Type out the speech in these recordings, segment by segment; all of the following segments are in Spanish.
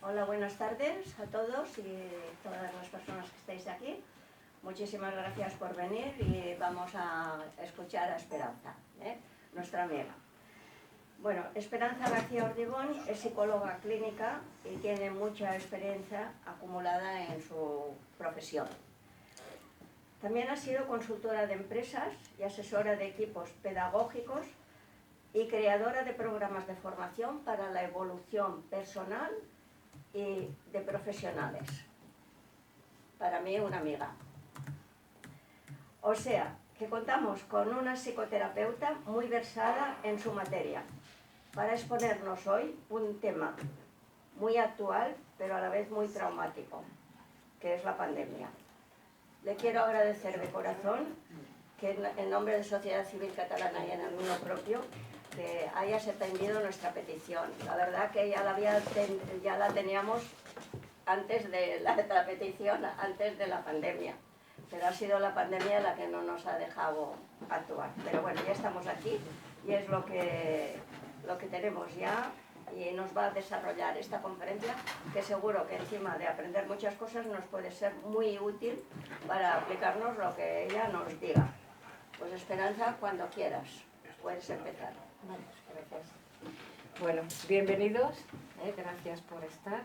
Hola, buenas tardes a todos y todas las personas que estáis aquí. Muchísimas gracias por venir y vamos a escuchar a Esperanza, nuestra amiga. Bueno, Esperanza García Ordibón es psicóloga clínica y tiene mucha experiencia acumulada en su profesión. También ha sido consultora de empresas y asesora de equipos pedagógicos y creadora de programas de formación para la evolución personal y de profesionales. Para mí, una amiga. O sea, que contamos con una psicoterapeuta muy versada en su materia para exponernos hoy un tema muy actual, pero a la vez muy traumático, que es la pandemia. Le quiero agradecer de corazón que en nombre de Sociedad Civil Catalana y en el mío propio, que hayas atendido nuestra petición. La verdad que ya la teníamos antes de la petición, antes de la pandemia. Pero ha sido la pandemia la que no nos ha dejado actuar. Pero bueno, ya estamos aquí y es lo que tenemos ya, y nos va a desarrollar esta conferencia, que seguro que encima de aprender muchas cosas nos puede ser muy útil para aplicarnos lo que ella nos diga. Pues Esperanza, cuando quieras, puedes empezar. Gracias. Bueno, bienvenidos, gracias por estar.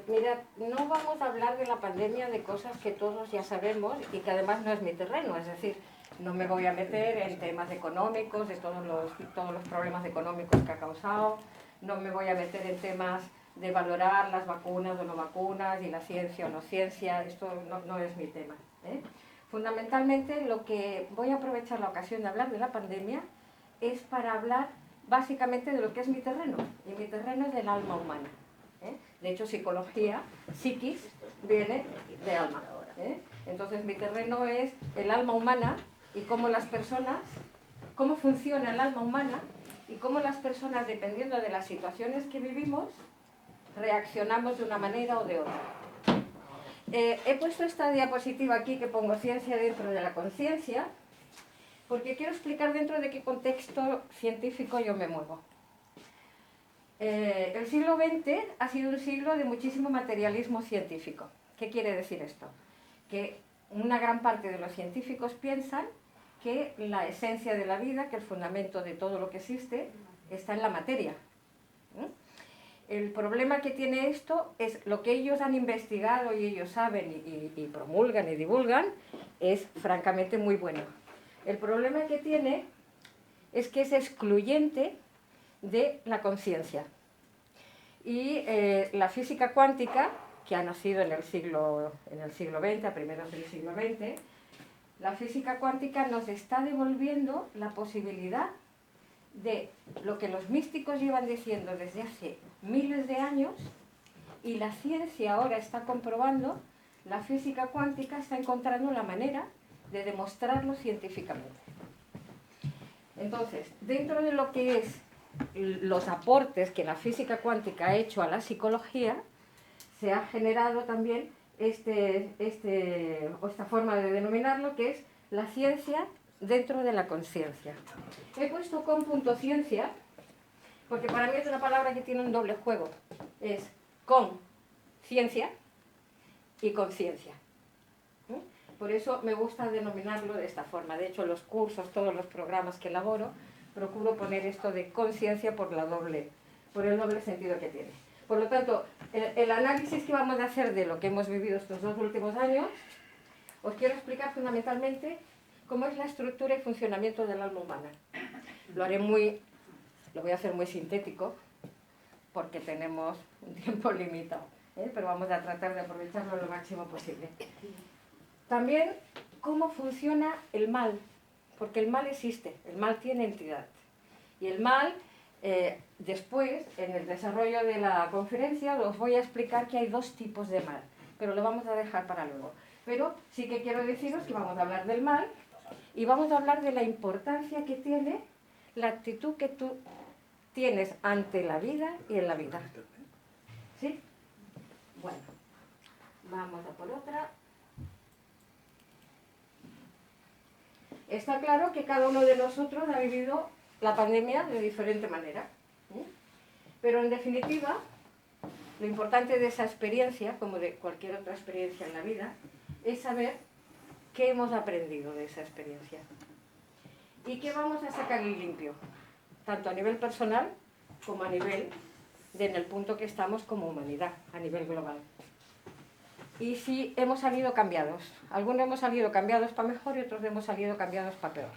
Mirad, no vamos a hablar de la pandemia, de cosas que todos ya sabemos y que además no es mi terreno, es decir, no me voy a meter en temas económicos, de todos los problemas económicos que ha causado, no me voy a meter en temas de valorar las vacunas o no vacunas, y la ciencia o no ciencia, esto no es mi tema. Fundamentalmente, lo que voy a aprovechar la ocasión de hablar de la pandemia es para hablar básicamente de lo que es mi terreno, y mi terreno es del alma humana. De hecho, psicología, psiquis, viene de alma. Entonces, mi terreno es el alma humana y cómo las personas, cómo funciona el alma humana y cómo las personas, dependiendo de las situaciones que vivimos, reaccionamos de una manera o de otra. He puesto esta diapositiva aquí que pongo ciencia dentro de la conciencia, porque quiero explicar dentro de qué contexto científico yo me muevo. El siglo XX ha sido un siglo de muchísimo materialismo científico. ¿Qué quiere decir esto? Que una gran parte de los científicos piensan que la esencia de la vida, que el fundamento de todo lo que existe, está en la materia. El problema que tiene esto es lo que ellos han investigado y ellos saben y promulgan y divulgan, es francamente muy bueno. El problema que tiene es que es excluyente de la conciencia. Y la física cuántica, que ha nacido en el siglo XX, a primeros del siglo XX, la física cuántica nos está devolviendo la posibilidad de lo que los místicos llevan diciendo desde hace miles de años, y la ciencia ahora está comprobando, la física cuántica está encontrando la manera de demostrarlo científicamente. Entonces, dentro de lo que es los aportes que la física cuántica ha hecho a la psicología, se ha generado también esta forma de denominarlo, que es la ciencia dentro de la conciencia. He puesto con punto ciencia, porque para mí es una palabra que tiene un doble juego. Es con ciencia y conciencia. Por eso me gusta denominarlo de esta forma. De hecho, los cursos, todos los programas que elaboro, procuro poner esto de conciencia por el doble sentido que tiene. Por lo tanto, el análisis que vamos a hacer de lo que hemos vivido estos 2 últimos años, os quiero explicar fundamentalmente cómo es la estructura y funcionamiento del alma humana. Lo voy a hacer muy sintético, porque tenemos un tiempo limitado, pero vamos a tratar de aprovecharlo lo máximo posible. También, cómo funciona el mal, porque el mal existe, el mal tiene entidad. Y el mal, después, en el desarrollo de la conferencia, os voy a explicar que hay 2 tipos de mal, pero lo vamos a dejar para luego. Pero sí que quiero deciros que vamos a hablar del mal y vamos a hablar de la importancia que tiene la actitud que tú tienes ante la vida y en la vida. ¿Sí? Bueno, vamos a por otra. Está claro que cada uno de nosotros ha vivido la pandemia de diferente manera. Pero en definitiva, Lo importante de esa experiencia, como de cualquier otra experiencia en la vida, es saber qué hemos aprendido de esa experiencia y qué vamos a sacar limpio, tanto a nivel personal como a nivel en el punto que estamos como humanidad, a nivel global. Y si hemos salido cambiados. Algunos hemos salido cambiados para mejor y otros hemos salido cambiados para peor.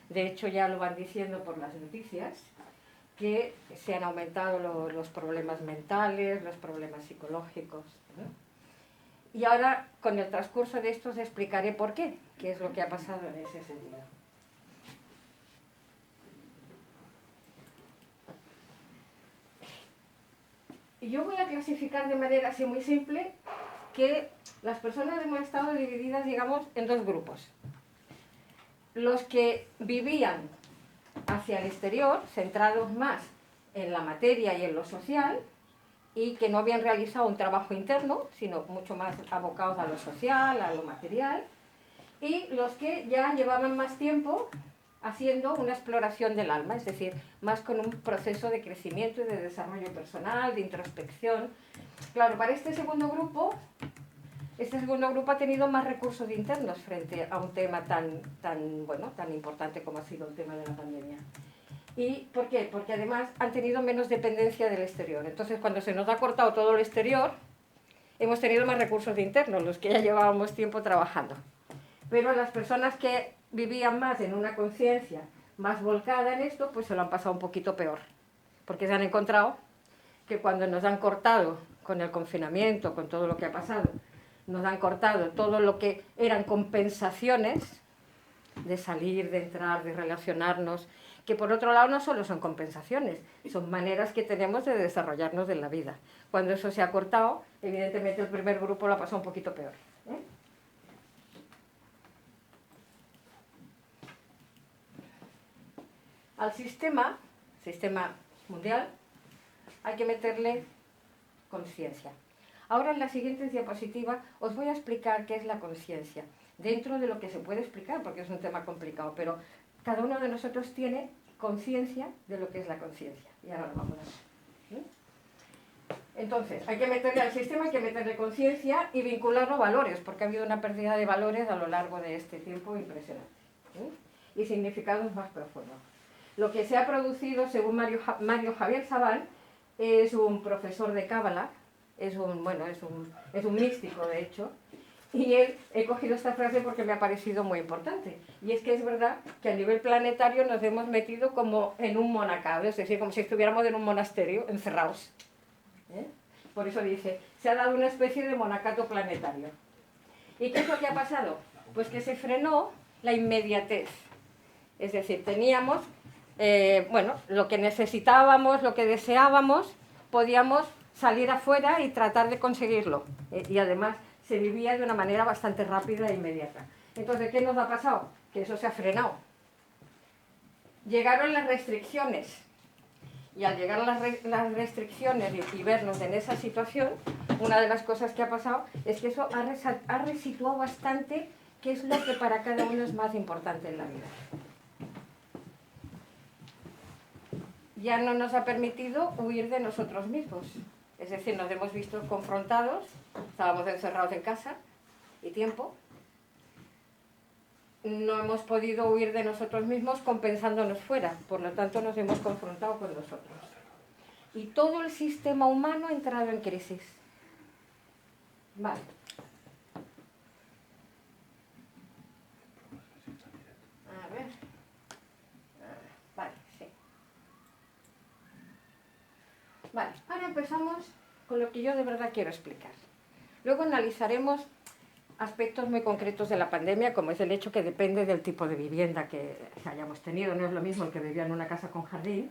De hecho, ya lo van diciendo por las noticias, que se han aumentado los problemas mentales, los problemas psicológicos, ¿no? Y ahora, con el transcurso de esto, os explicaré por qué es lo que ha pasado en ese sentido. Y yo voy a clasificar de manera así muy simple que las personas hemos estado divididas, digamos, en dos grupos. Los que vivían hacia el exterior, centrados más en la materia y en lo social, y que no habían realizado un trabajo interno, sino mucho más abocados a lo social, a lo material, y los que ya llevaban más tiempo haciendo una exploración del alma, es decir, más con un proceso de crecimiento y de desarrollo personal, de introspección. Claro, para este segundo grupo ha tenido más recursos internos frente a un tema tan importante como ha sido el tema de la pandemia. ¿Y por qué? Porque además han tenido menos dependencia del exterior. Entonces, cuando se nos ha cortado todo el exterior, hemos tenido más recursos internos, los que ya llevábamos tiempo trabajando. Pero las personas que vivían más en una conciencia más volcada en esto, pues se lo han pasado un poquito peor. Porque se han encontrado que cuando nos han cortado con el confinamiento, con todo lo que ha pasado, nos han cortado todo lo que eran compensaciones de salir, de entrar, de relacionarnos, que por otro lado no solo son compensaciones, son maneras que tenemos de desarrollarnos en la vida. Cuando eso se ha cortado, evidentemente el primer grupo lo ha pasado un poquito peor, ¿eh? Al sistema mundial, hay que meterle conciencia. Ahora en la siguiente diapositiva os voy a explicar qué es la conciencia, dentro de lo que se puede explicar, porque es un tema complicado, pero cada uno de nosotros tiene conciencia de lo que es la conciencia. Y ahora lo vamos a ver. Entonces, hay que meterle al sistema, hay que meterle conciencia y vincularlo a valores, porque ha habido una pérdida de valores a lo largo de este tiempo impresionante. Y significados más profundos. Lo que se ha producido, según Mario Javier Sabán, es un profesor de Cábala, es un místico de hecho, y he cogido esta frase porque me ha parecido muy importante. Y es que es verdad que a nivel planetario nos hemos metido como en un monacado, es decir, como si estuviéramos en un monasterio, encerrados. Por eso dice, se ha dado una especie de monacato planetario. ¿Y qué es lo que ha pasado? Pues que se frenó la inmediatez. Es decir, teníamos lo que necesitábamos, lo que deseábamos, podíamos salir afuera y tratar de conseguirlo. Y además se vivía de una manera bastante rápida e inmediata. Entonces, ¿qué nos ha pasado? Que eso se ha frenado. Llegaron las restricciones. Y al llegar las restricciones y vernos en esa situación, una de las cosas que ha pasado es que eso ha resituado bastante qué es lo que para cada uno es más importante en la vida. Ya no nos ha permitido huir de nosotros mismos. Es decir, nos hemos visto confrontados, estábamos encerrados en casa y tiempo. No hemos podido huir de nosotros mismos compensándonos fuera, por lo tanto nos hemos confrontado con nosotros. Y todo el sistema humano ha entrado en crisis. Vale. A ver. Vale, sí. Vale, ahora empezamos con lo que yo de verdad quiero explicar. Luego analizaremos aspectos muy concretos de la pandemia, como es el hecho que depende del tipo de vivienda que hayamos tenido. No es lo mismo el que vivía en una casa con jardín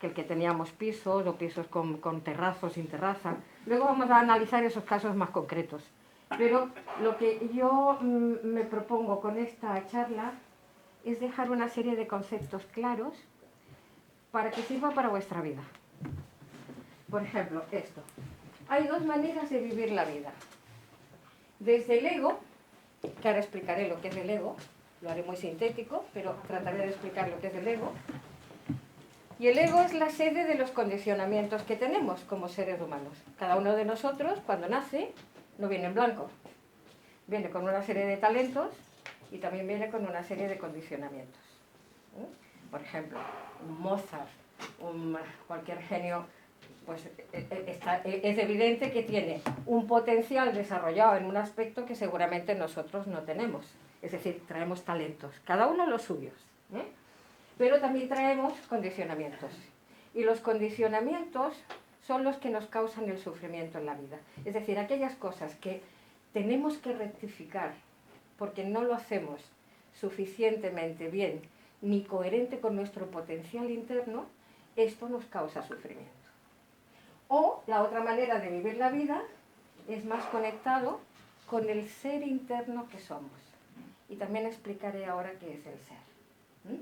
que el que teníamos pisos o pisos con terrazo, sin terraza. Luego vamos a analizar esos casos más concretos. Pero lo que yo me propongo con esta charla es dejar una serie de conceptos claros para que sirva para vuestra vida. Por ejemplo, esto. Hay dos maneras de vivir la vida. Desde el ego, que ahora explicaré lo que es el ego, lo haré muy sintético, pero trataré de explicar lo que es el ego, Y el ego es la sede de los condicionamientos que tenemos como seres humanos. Cada uno de nosotros, cuando nace, no viene en blanco. Viene con una serie de talentos y también viene con una serie de condicionamientos. Por ejemplo, un Mozart, cualquier genio, pues es evidente que tiene un potencial desarrollado en un aspecto que seguramente nosotros no tenemos. Es decir, traemos talentos, cada uno los suyos, ¿eh? Pero también traemos condicionamientos. Y los condicionamientos son los que nos causan el sufrimiento en la vida. Es decir, aquellas cosas que tenemos que rectificar porque no lo hacemos suficientemente bien ni coherente con nuestro potencial interno, esto nos causa sufrimiento. O la otra manera de vivir la vida es más conectado con el ser interno que somos. Y también explicaré ahora qué es el ser.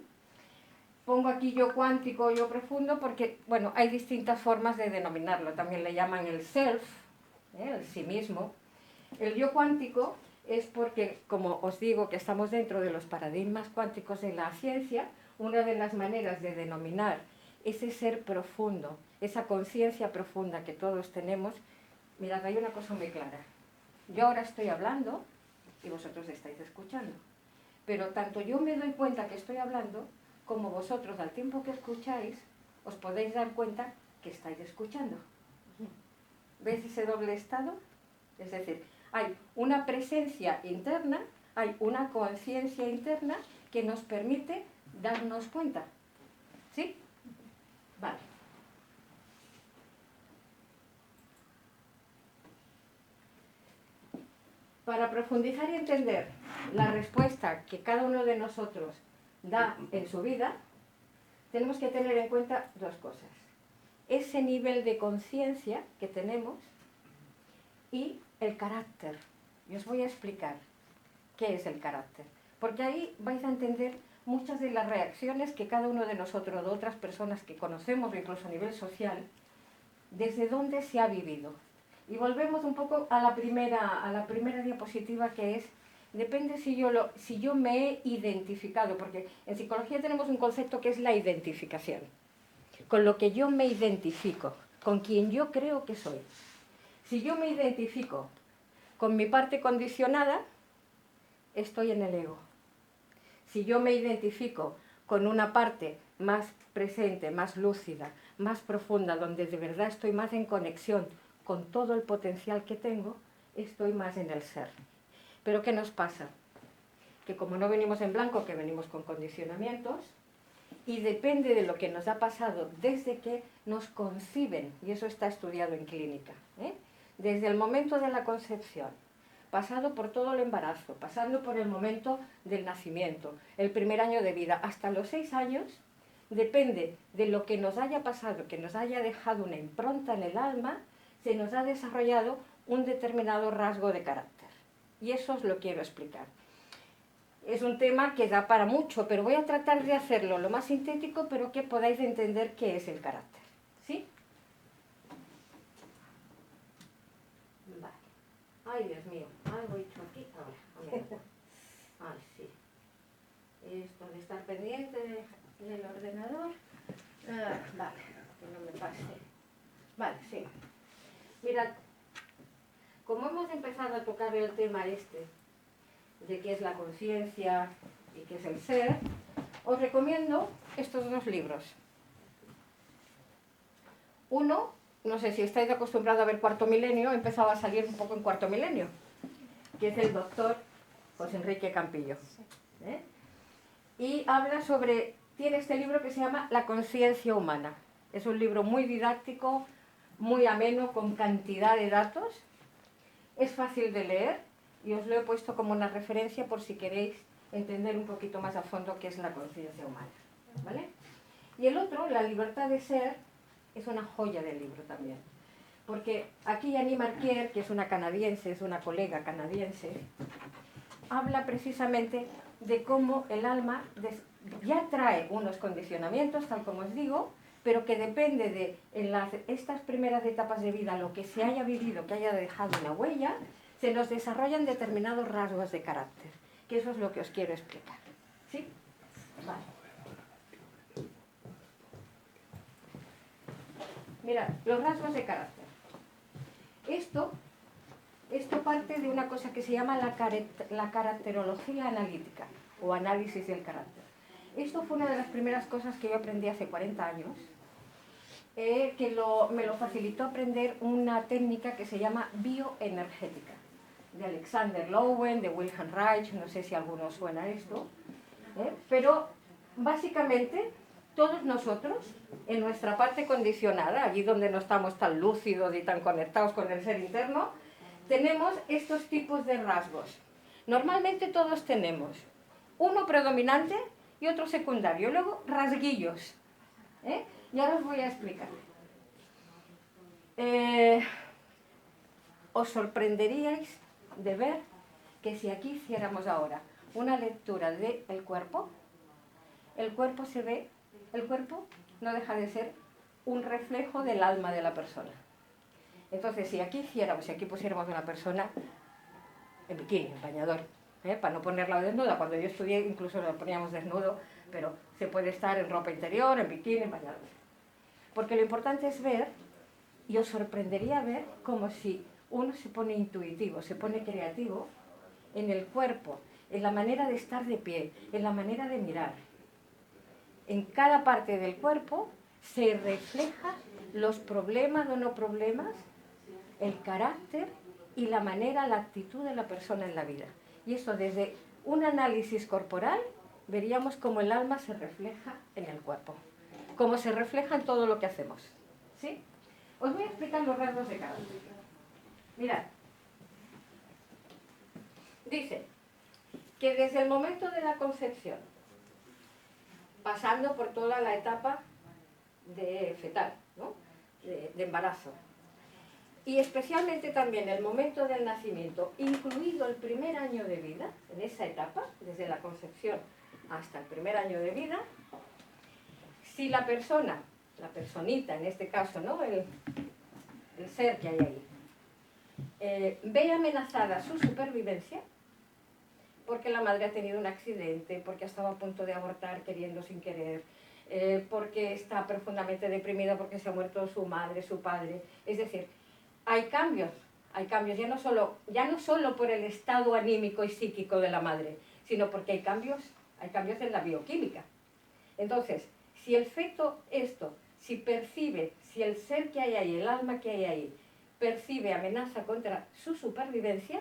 Pongo aquí yo cuántico, yo profundo, porque, bueno, hay distintas formas de denominarlo. También le llaman el self, el sí mismo. El yo cuántico es porque, como os digo, que estamos dentro de los paradigmas cuánticos de la ciencia, una de las maneras de denominar ese ser profundo, esa conciencia profunda que todos tenemos, mirad, hay una cosa muy clara. Yo ahora estoy hablando y vosotros estáis escuchando. Pero tanto yo me doy cuenta que estoy hablando, como vosotros al tiempo que escucháis, os podéis dar cuenta que estáis escuchando. ¿Veis ese doble estado? Es decir, hay una presencia interna, hay una conciencia interna que nos permite darnos cuenta. ¿Sí? Vale. Para profundizar y entender la respuesta que cada uno de nosotros da en su vida, tenemos que tener en cuenta dos cosas. Ese nivel de conciencia que tenemos y el carácter. Y os voy a explicar qué es el carácter. Porque ahí vais a entender muchas de las reacciones que cada uno de nosotros, de otras personas que conocemos, incluso a nivel social, desde dónde se ha vivido. Y volvemos un poco a la primera diapositiva, que es, depende si yo me he identificado, porque en psicología tenemos un concepto que es la identificación, con lo que yo me identifico, con quien yo creo que soy. Si yo me identifico con mi parte condicionada, estoy en el ego. Si yo me identifico con una parte más presente, más lúcida, más profunda, donde de verdad estoy más en conexión con todo el potencial que tengo, estoy más en el ser. Pero ¿qué nos pasa? Que como no venimos en blanco, que venimos con condicionamientos, y depende de lo que nos ha pasado desde que nos conciben, y eso está estudiado en clínica, desde el momento de la concepción, pasado por todo el embarazo, pasando por el momento del nacimiento, el primer año de vida, hasta los 6 años, depende de lo que nos haya pasado, que nos haya dejado una impronta en el alma, se nos ha desarrollado un determinado rasgo de carácter. Y eso os lo quiero explicar. Es un tema que da para mucho, pero voy a tratar de hacerlo lo más sintético, pero que podáis entender qué es el carácter. ¿Sí? Vale. Ay, Dios mío, algo he hecho aquí. Ahora, ay, sí. Esto de estar pendiente del ordenador. Vale, que no me pase. Vale, sí. Mirad, como hemos empezado a tocar el tema de qué es la conciencia y qué es el ser, os recomiendo estos dos libros. Uno, no sé si estáis acostumbrados a ver Cuarto Milenio, empezaba a salir un poco en Cuarto Milenio, que es el doctor José Enrique Campillo. Y habla tiene este libro que se llama La conciencia humana. Es un libro muy didáctico, muy ameno, con cantidad de datos. Es fácil de leer y os lo he puesto como una referencia por si queréis entender un poquito más a fondo qué es la conciencia humana. ¿Vale? Y el otro, La libertad de ser, es una joya del libro también. Porque aquí Annie Marquier, que es una canadiense, es una colega canadiense, habla precisamente de cómo el alma ya trae unos condicionamientos, tal como os digo, pero que depende de estas primeras etapas de vida, lo que se haya vivido, que haya dejado una huella, se nos desarrollan determinados rasgos de carácter, que eso es lo que os quiero explicar. ¿Sí? Vale. Mirad, los rasgos de carácter. Esto parte de una cosa que se llama la caracterología analítica, o análisis del carácter. Esto fue una de las primeras cosas que yo aprendí hace 40 años, me lo facilitó aprender una técnica que se llama bioenergética, de Alexander Lowen, de Wilhelm Reich, no sé si a alguno suena esto, pero básicamente todos nosotros, en nuestra parte condicionada, allí donde no estamos tan lúcidos y tan conectados con el ser interno, tenemos estos tipos de rasgos. Normalmente todos tenemos uno predominante y otro secundario, luego rasguillos. Y ahora os voy a explicar. Os sorprenderíais de ver que si aquí hiciéramos ahora una lectura del cuerpo, el cuerpo no deja de ser un reflejo del alma de la persona. Entonces, si aquí pusiéramos a una persona en bikini, en bañador, para no ponerla desnuda, cuando yo estudié incluso lo poníamos desnudo, pero se puede estar en ropa interior, en bikini, en bañador. Porque lo importante es ver, y os sorprendería ver como si uno se pone intuitivo, se pone creativo en el cuerpo, en la manera de estar de pie, en la manera de mirar. En cada parte del cuerpo se refleja los problemas o no problemas, el carácter y la manera, la actitud de la persona en la vida. Y esto desde un análisis corporal veríamos cómo el alma se refleja en el cuerpo, cómo se refleja en todo lo que hacemos. ¿Sí? Os voy a explicar los rasgos de carácter. Mirad. Dice que desde el momento de la concepción, pasando por toda la etapa de fetal, ¿no? de embarazo, y especialmente también el momento del nacimiento, incluido el primer año de vida, en esa etapa, desde la concepción hasta el primer año de vida, si la persona, la personita en este caso, ¿no? el ser que hay ahí, ve amenazada su supervivencia, porque la madre ha tenido un accidente, porque ha estado a punto de abortar queriendo sin querer, porque está profundamente deprimida porque se ha muerto su madre, su padre, es decir, hay cambios ya no solo por el estado anímico y psíquico de la madre, sino porque hay cambios en la bioquímica. Entonces, si el feto si percibe, si el ser que hay ahí, el alma que hay ahí, percibe amenaza contra su supervivencia,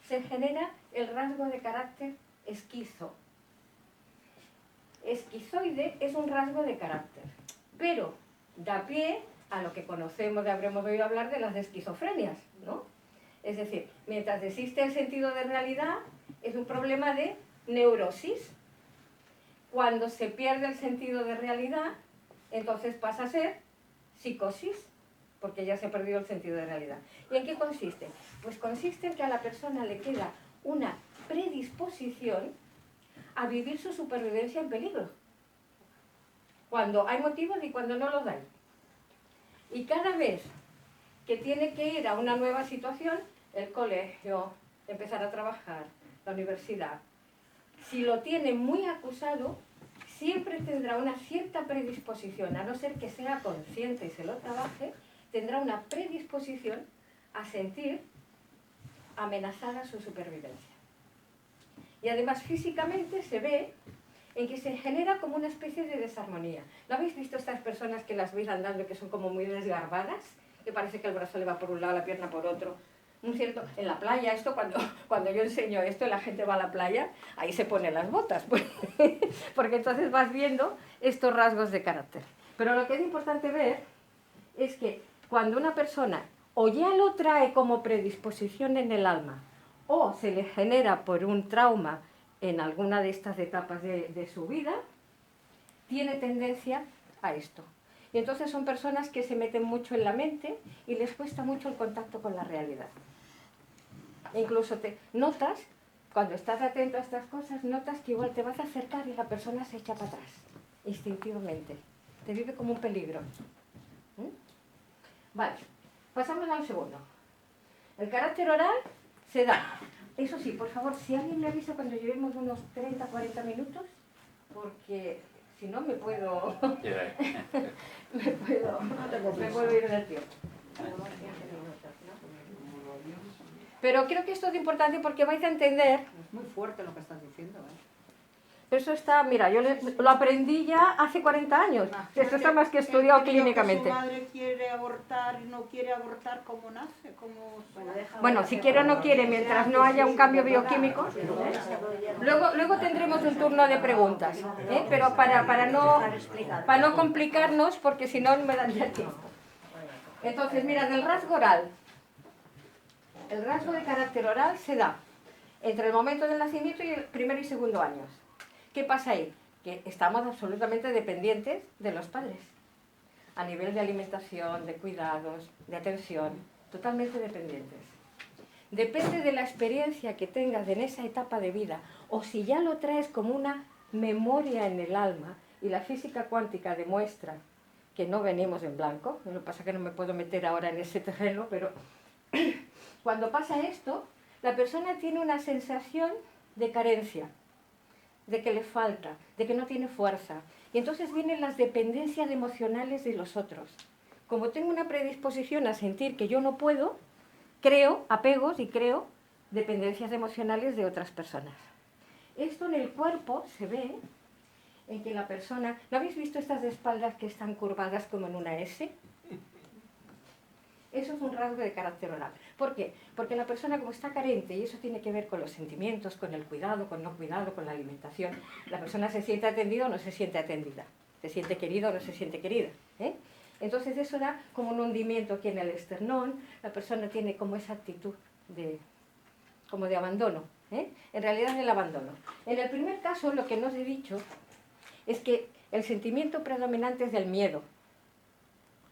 se genera el rasgo de carácter esquizo. Esquizoide es un rasgo de carácter, pero da pie a lo que conocemos, habremos oído hablar de las esquizofrenias, ¿no? Es decir, mientras existe el sentido de realidad, es un problema de neurosis. Cuando se pierde el sentido de realidad, entonces pasa a ser psicosis, porque ya se ha perdido el sentido de realidad. ¿Y en qué consiste? Pues consiste en que a la persona le queda una predisposición a vivir su supervivencia en peligro, cuando hay motivos y cuando no los hay. Y cada vez que tiene que ir a una nueva situación, el colegio, empezar a trabajar, la universidad, si lo tiene muy acusado, siempre tendrá una cierta predisposición, a no ser que sea consciente y se lo trabaje, tendrá una predisposición a sentir amenazada su supervivencia. Y además físicamente se ve en que se genera como una especie de desarmonía. ¿No habéis visto estas personas que las veis andando que son como muy desgarbadas? Que parece que el brazo le va por un lado, la pierna por otro. En la playa, cuando yo enseño esto, la gente va a la playa, ahí se pone las botas, porque entonces vas viendo estos rasgos de carácter. Pero lo que es importante ver es que cuando una persona o ya lo trae como predisposición en el alma, o se le genera por un trauma en alguna de estas etapas de su vida, tiene tendencia a esto. Y entonces son personas que se meten mucho en la mente y les cuesta mucho el contacto con la realidad. E incluso notas, cuando estás atento a estas cosas, notas que igual te vas a acercar y la persona se echa para atrás, instintivamente. Te vive como un peligro. Vale, pasamos al segundo. El carácter oral se da. Eso sí, por favor, si alguien me avisa cuando llevemos unos 30, 40 minutos, porque si no me puedo... Yeah. me puedo... No te Me puedo ir del tiempo. Pero creo que esto es importante porque vais a entender. Es muy fuerte lo que estás diciendo, ¿eh? Eso está, mira, yo lo aprendí ya hace 40 años. Esto está más que estudiado clínicamente. Si su madre quiere abortar y no quiere abortar, ¿cómo nace? Bueno, si quiere o no quiere, mientras no haya un cambio bioquímico. Luego tendremos un turno de preguntas, pero para no complicarnos, porque si no me daría tiempo. Entonces, mira, del rasgo oral. El rasgo de carácter oral se da entre el momento del nacimiento y el primer y segundo años. ¿Qué pasa ahí? Que estamos absolutamente dependientes de los padres. A nivel de alimentación, de cuidados, de atención, totalmente dependientes. Depende de la experiencia que tengas en esa etapa de vida, o si ya lo traes como una memoria en el alma, y la física cuántica demuestra que no venimos en blanco. Lo que pasa es que no me puedo meter ahora en ese terreno, pero cuando pasa esto, la persona tiene una sensación de carencia, de que le falta, de que no tiene fuerza. Y entonces vienen las dependencias emocionales de los otros. Como tengo una predisposición a sentir que yo no puedo, creo apegos y creo dependencias emocionales de otras personas. Esto en el cuerpo se ve en que la persona... ¿No habéis visto estas espaldas que están curvadas como en una S? Eso es un rasgo de carácter oral. ¿Por qué? Porque la persona, como está carente, y eso tiene que ver con los sentimientos, con el cuidado, con no cuidado, con la alimentación, la persona se siente atendida o no se siente atendida, se siente querida o no se siente querida. Entonces eso da como un hundimiento aquí en el esternón, la persona tiene como esa actitud como de abandono. En realidad es el abandono. En el primer caso, lo que no os he dicho es que el sentimiento predominante es del miedo.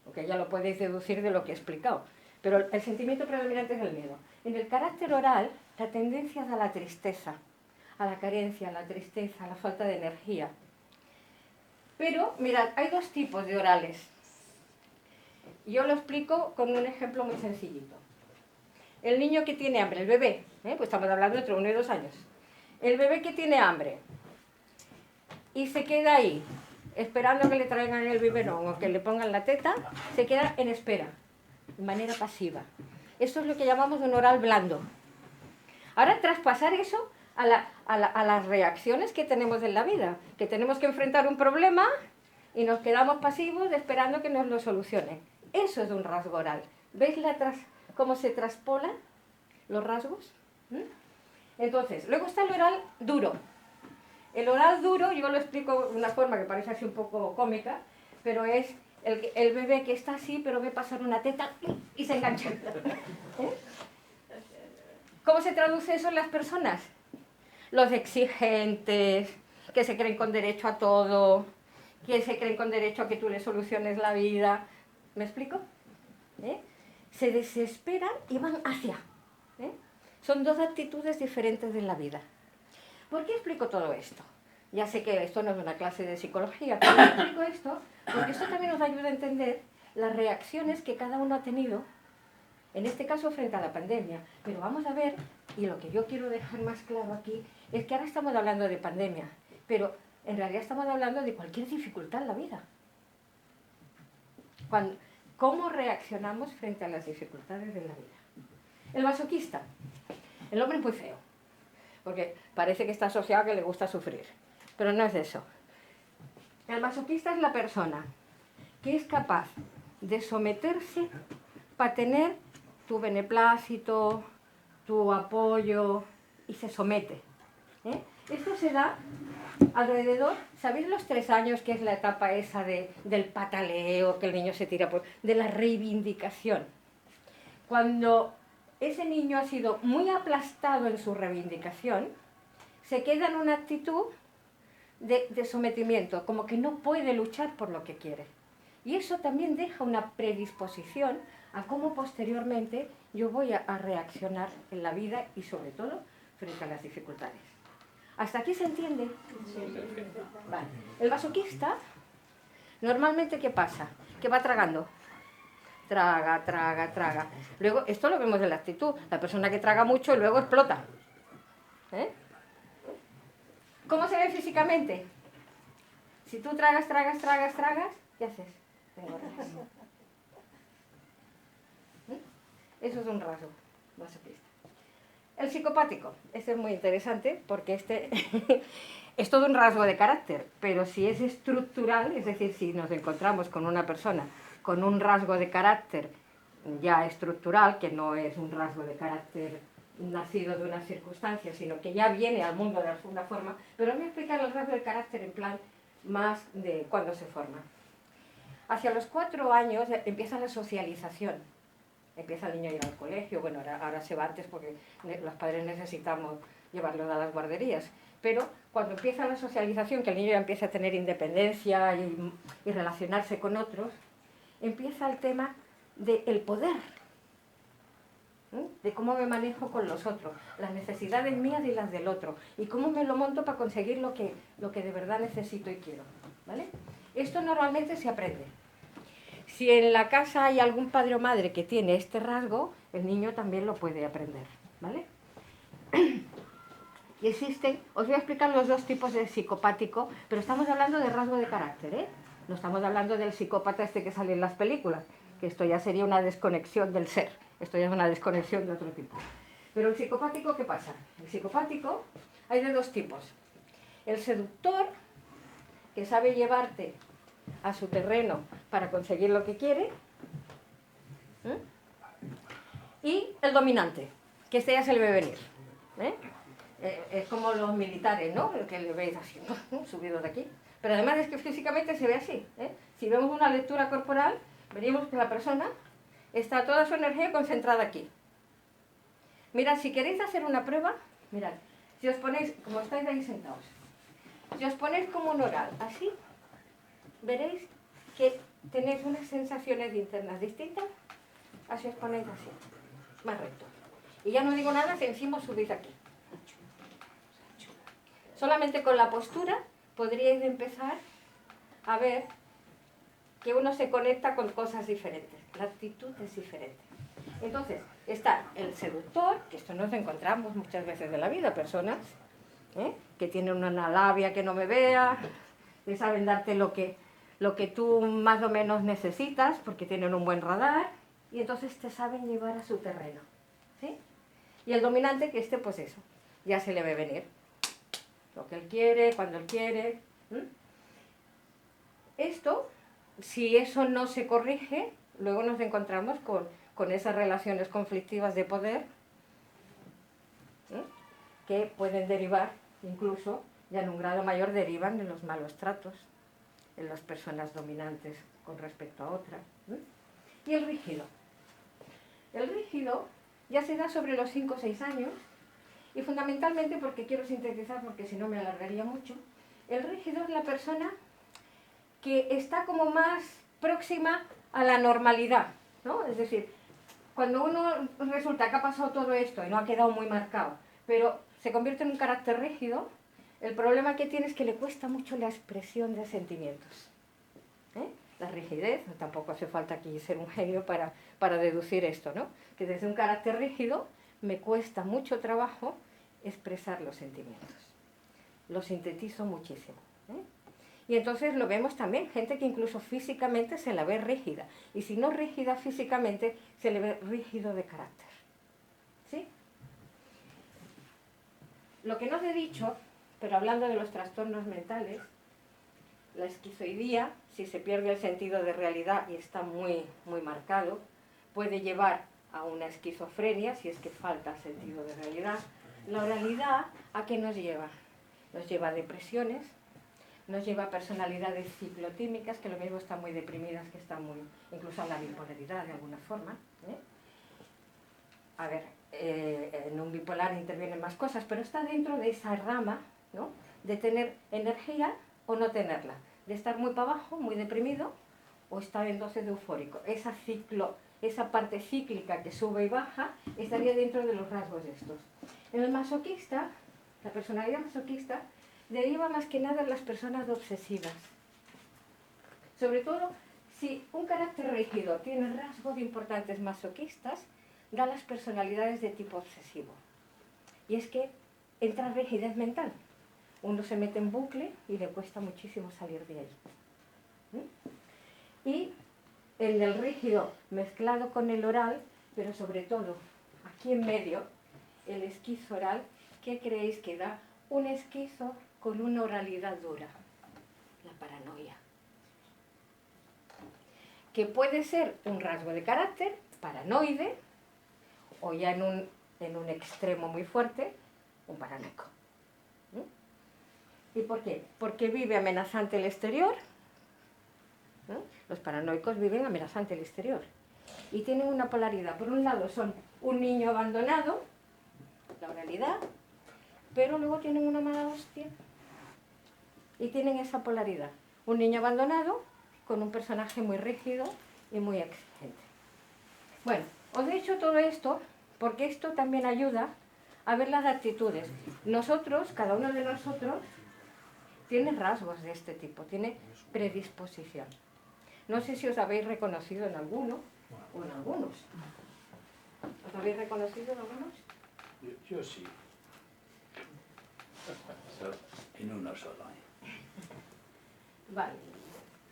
Porque ya lo podéis deducir de lo que he explicado. Pero el sentimiento predominante es el miedo. En el carácter oral, la tendencia es a la tristeza, a la carencia, a la tristeza, a la falta de energía. Pero, mirad, hay dos tipos de orales. Yo lo explico con un ejemplo muy sencillito. El niño que tiene hambre, el bebé, pues estamos hablando entre 1 y 2 años. El bebé que tiene hambre y se queda ahí, esperando que le traigan el biberón o que le pongan la teta, se queda en espera, de manera pasiva. Eso es lo que llamamos un oral blando. Ahora, traspasar eso a las reacciones que tenemos en la vida, que tenemos que enfrentar un problema y nos quedamos pasivos esperando que nos lo solucionen. Eso es un rasgo oral. ¿Veis cómo se traspolan los rasgos? Entonces, luego está el oral duro. El oral duro, yo lo explico de una forma que parece así un poco cómica, pero es el bebé que está así, pero ve pasar una teta y se engancha. ¿Cómo se traduce eso en las personas? Los exigentes, que se creen con derecho a todo, que se creen con derecho a que tú le soluciones la vida. ¿Me explico? Se desesperan y van hacia. Son dos actitudes diferentes de la vida. ¿Por qué explico todo esto? Ya sé que esto no es una clase de psicología, pero explico esto porque esto también nos ayuda a entender las reacciones que cada uno ha tenido, en este caso frente a la pandemia. Pero vamos a ver, y lo que yo quiero dejar más claro aquí, es que ahora estamos hablando de pandemia, pero en realidad estamos hablando de cualquier dificultad en la vida. ¿Cómo reaccionamos frente a las dificultades de la vida? El masoquista. El hombre es muy feo, porque parece que está asociado a que le gusta sufrir, pero no es eso. El masoquista es la persona que es capaz de someterse para tener tu beneplácito, tu apoyo, y se somete. Esto se da alrededor, ¿sabéis los 3 años que es la etapa esa del pataleo, que el niño se tira de la reivindicación? Cuando ese niño ha sido muy aplastado en su reivindicación, se queda en una actitud de sometimiento, como que no puede luchar por lo que quiere. Y eso también deja una predisposición a cómo posteriormente yo voy a reaccionar en la vida y sobre todo frente a las dificultades. ¿Hasta aquí se entiende? Sí. Vale. El masoquista, normalmente, ¿qué pasa? Que va tragando. Traga, traga, traga. Luego, esto lo vemos en la actitud. La persona que traga mucho y luego explota. ¿Cómo se ve físicamente? Si tú tragas, tragas, tragas, tragas, ¿qué haces? Eso es un rasgo masoquista. El psicopático, este es muy interesante porque este es todo un rasgo de carácter, pero si es estructural, es decir, si nos encontramos con una persona con un rasgo de carácter ya estructural, que no es un rasgo de carácter nacido de una circunstancia, sino que ya viene al mundo de alguna forma, pero voy a explicar el rasgo de carácter en plan más de cuando se forma. Hacia los 4 años empieza la socialización. Empieza el niño a ir al colegio, bueno, ahora se va antes porque los padres necesitamos llevarlo a las guarderías, pero cuando empieza la socialización, que el niño ya empieza a tener independencia y relacionarse con otros, empieza el tema del poder, de cómo me manejo con los otros, las necesidades mías y las del otro, y cómo me lo monto para conseguir lo que de verdad necesito y quiero, ¿vale? Esto normalmente se aprende. Si en la casa hay algún padre o madre que tiene este rasgo, el niño también lo puede aprender, ¿vale? Y existen, os voy a explicar los dos tipos de psicopático, pero estamos hablando de rasgo de carácter, ¿eh? No estamos hablando del psicópata este que sale en las películas, que esto ya sería una desconexión del ser, esto ya es una desconexión de otro tipo. Pero el psicopático, ¿qué pasa? El psicopático hay de dos tipos. El seductor, que sabe llevarte a su terreno para conseguir lo que quiere, y el dominante, que este ya se le ve venir, ¿eh? Es como los militares, ¿no? El que le veis así, subido de aquí. Pero además es que físicamente se ve así, ¿eh? Si vemos una lectura corporal, veríamos que la persona está toda su energía concentrada aquí. Mirad, si queréis hacer una prueba, mirad, si os ponéis, como estáis ahí sentados, si os ponéis como un oral, así, veréis que tenéis unas sensaciones internas distintas a si os ponéis así, más recto. Y ya no digo nada si encima subís aquí. Solamente con la postura podríais empezar a ver que uno se conecta con cosas diferentes. La actitud es diferente. Entonces, está el seductor, que esto nos encontramos muchas veces de la vida, personas que tienen una labia que no me vea, que saben darte lo que tú más o menos necesitas, porque tienen un buen radar, y entonces te saben llevar a su terreno, ¿sí? Y el dominante, que pues eso, ya se le ve venir. Lo que él quiere, cuando él quiere. Esto, si eso no se corrige, luego nos encontramos con esas relaciones conflictivas de poder que pueden derivar, incluso, ya en un grado mayor derivan en los malos tratos, en las personas dominantes con respecto a otras. Y el rígido. El rígido ya se da sobre los 5 o 6 años, y fundamentalmente, porque quiero sintetizar, porque si no me alargaría mucho, el rígido es la persona que está como más próxima a la normalidad, ¿no? Es decir, cuando uno resulta que ha pasado todo esto y no ha quedado muy marcado, pero se convierte en un carácter rígido, el problema que tiene es que le cuesta mucho la expresión de sentimientos. La rigidez, tampoco hace falta aquí ser un genio para deducir esto, ¿no? Que desde un carácter rígido me cuesta mucho trabajo expresar los sentimientos. Lo sintetizo muchísimo. Y entonces lo vemos también, gente que incluso físicamente se la ve rígida. Y si no rígida físicamente, se le ve rígido de carácter. ¿Sí? Lo que no os he dicho, pero hablando de los trastornos mentales, la esquizoidía, si se pierde el sentido de realidad y está muy, muy marcado, puede llevar a una esquizofrenia, si es que falta el sentido de realidad. La oralidad, ¿a qué nos lleva? Nos lleva a depresiones, nos lleva a personalidades ciclotímicas, que lo mismo están muy deprimidas, que están muy, incluso a la bipolaridad de alguna forma. A ver, en un bipolar intervienen más cosas, pero está dentro de esa rama, ¿no? De tener energía o no tenerla, de estar muy para abajo, muy deprimido, o estar entonces de eufórico. Esa parte cíclica que sube y baja estaría dentro de los rasgos de estos. En el masoquista, la personalidad masoquista deriva más que nada en las personas obsesivas. Sobre todo, si un carácter rígido tiene rasgos importantes masoquistas, da las personalidades de tipo obsesivo. Y es que entra rigidez mental. Uno se mete en bucle y le cuesta muchísimo salir de ahí. Y el del rígido mezclado con el oral pero sobre todo, aquí en medio, el esquizo oral, ¿qué creéis que da? Un esquizo con una oralidad dura, la paranoia. Que puede ser un rasgo de carácter, paranoide, o ya en un extremo muy fuerte, un paranoico. ¿Y por qué? Porque vive amenazante el exterior. Los paranoicos viven amenazante el exterior. Y tienen una polaridad. Por un lado son un niño abandonado, la oralidad, pero luego tienen una mala hostia. Y tienen esa polaridad. Un niño abandonado con un personaje muy rígido y muy exigente. Bueno, os he dicho todo esto porque esto también ayuda a ver las actitudes. Nosotros, cada uno de nosotros, tiene rasgos de este tipo, tiene predisposición. No sé si os habéis reconocido en alguno o en algunos. ¿Os habéis reconocido en algunos? Yo sí. En uno solo. Vale.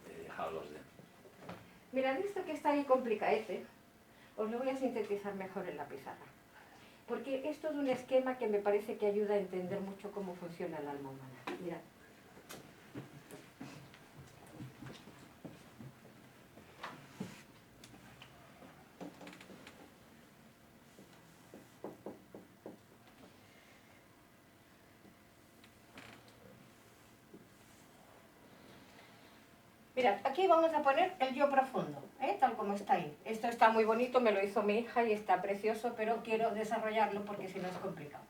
He dejado los demás. Mirad esto que está ahí complicadete, os lo voy a sintetizar mejor en la pizarra. Porque es todo un esquema que me parece que ayuda a entender mucho cómo funciona el alma humana. Mirad. Mirad, aquí vamos a poner el yo profundo, tal como está ahí. Esto está muy bonito, me lo hizo mi hija y está precioso, pero quiero desarrollarlo porque si no es complicado.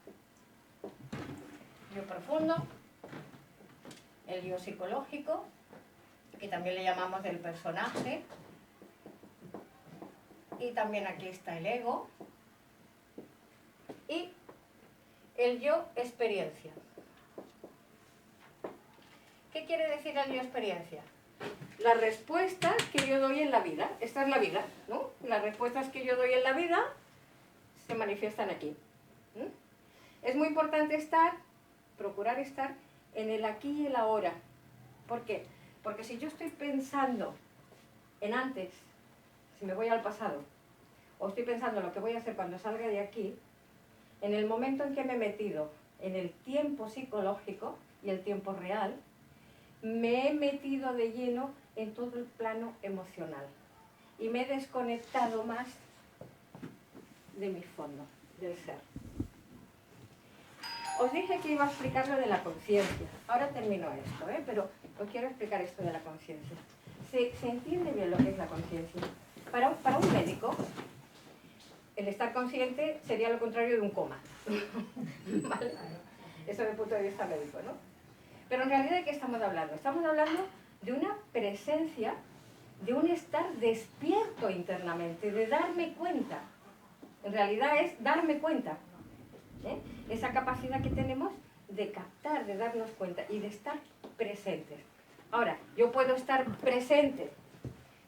Yo profundo, el yo psicológico, que también le llamamos el personaje, y también aquí está el ego, y el yo experiencia. ¿Qué quiere decir el yo experiencia? Las respuestas que yo doy en la vida, esta es la vida, ¿no? Las respuestas que yo doy en la vida se manifiestan aquí. Es muy importante procurar estar en el aquí y el ahora. ¿Por qué? Porque si yo estoy pensando en antes, si me voy al pasado, o estoy pensando en lo que voy a hacer cuando salga de aquí, en el momento en que me he metido en el tiempo psicológico y el tiempo real, me he metido de lleno en todo el plano emocional y me he desconectado más de mi fondo, del ser. Os dije que iba a explicar lo de la conciencia. Ahora termino esto, pero os quiero explicar esto de la conciencia. ¿Se entiende bien lo que es la conciencia? Para un médico, el estar consciente sería lo contrario de un coma. ¿Vale? Eso desde el punto de vista médico, ¿no? Pero en realidad, ¿de qué estamos hablando? Estamos hablando de una presencia, de un estar despierto internamente, de darme cuenta. En realidad es darme cuenta. Esa capacidad que tenemos de captar, de darnos cuenta y de estar presentes. Ahora, yo puedo estar presente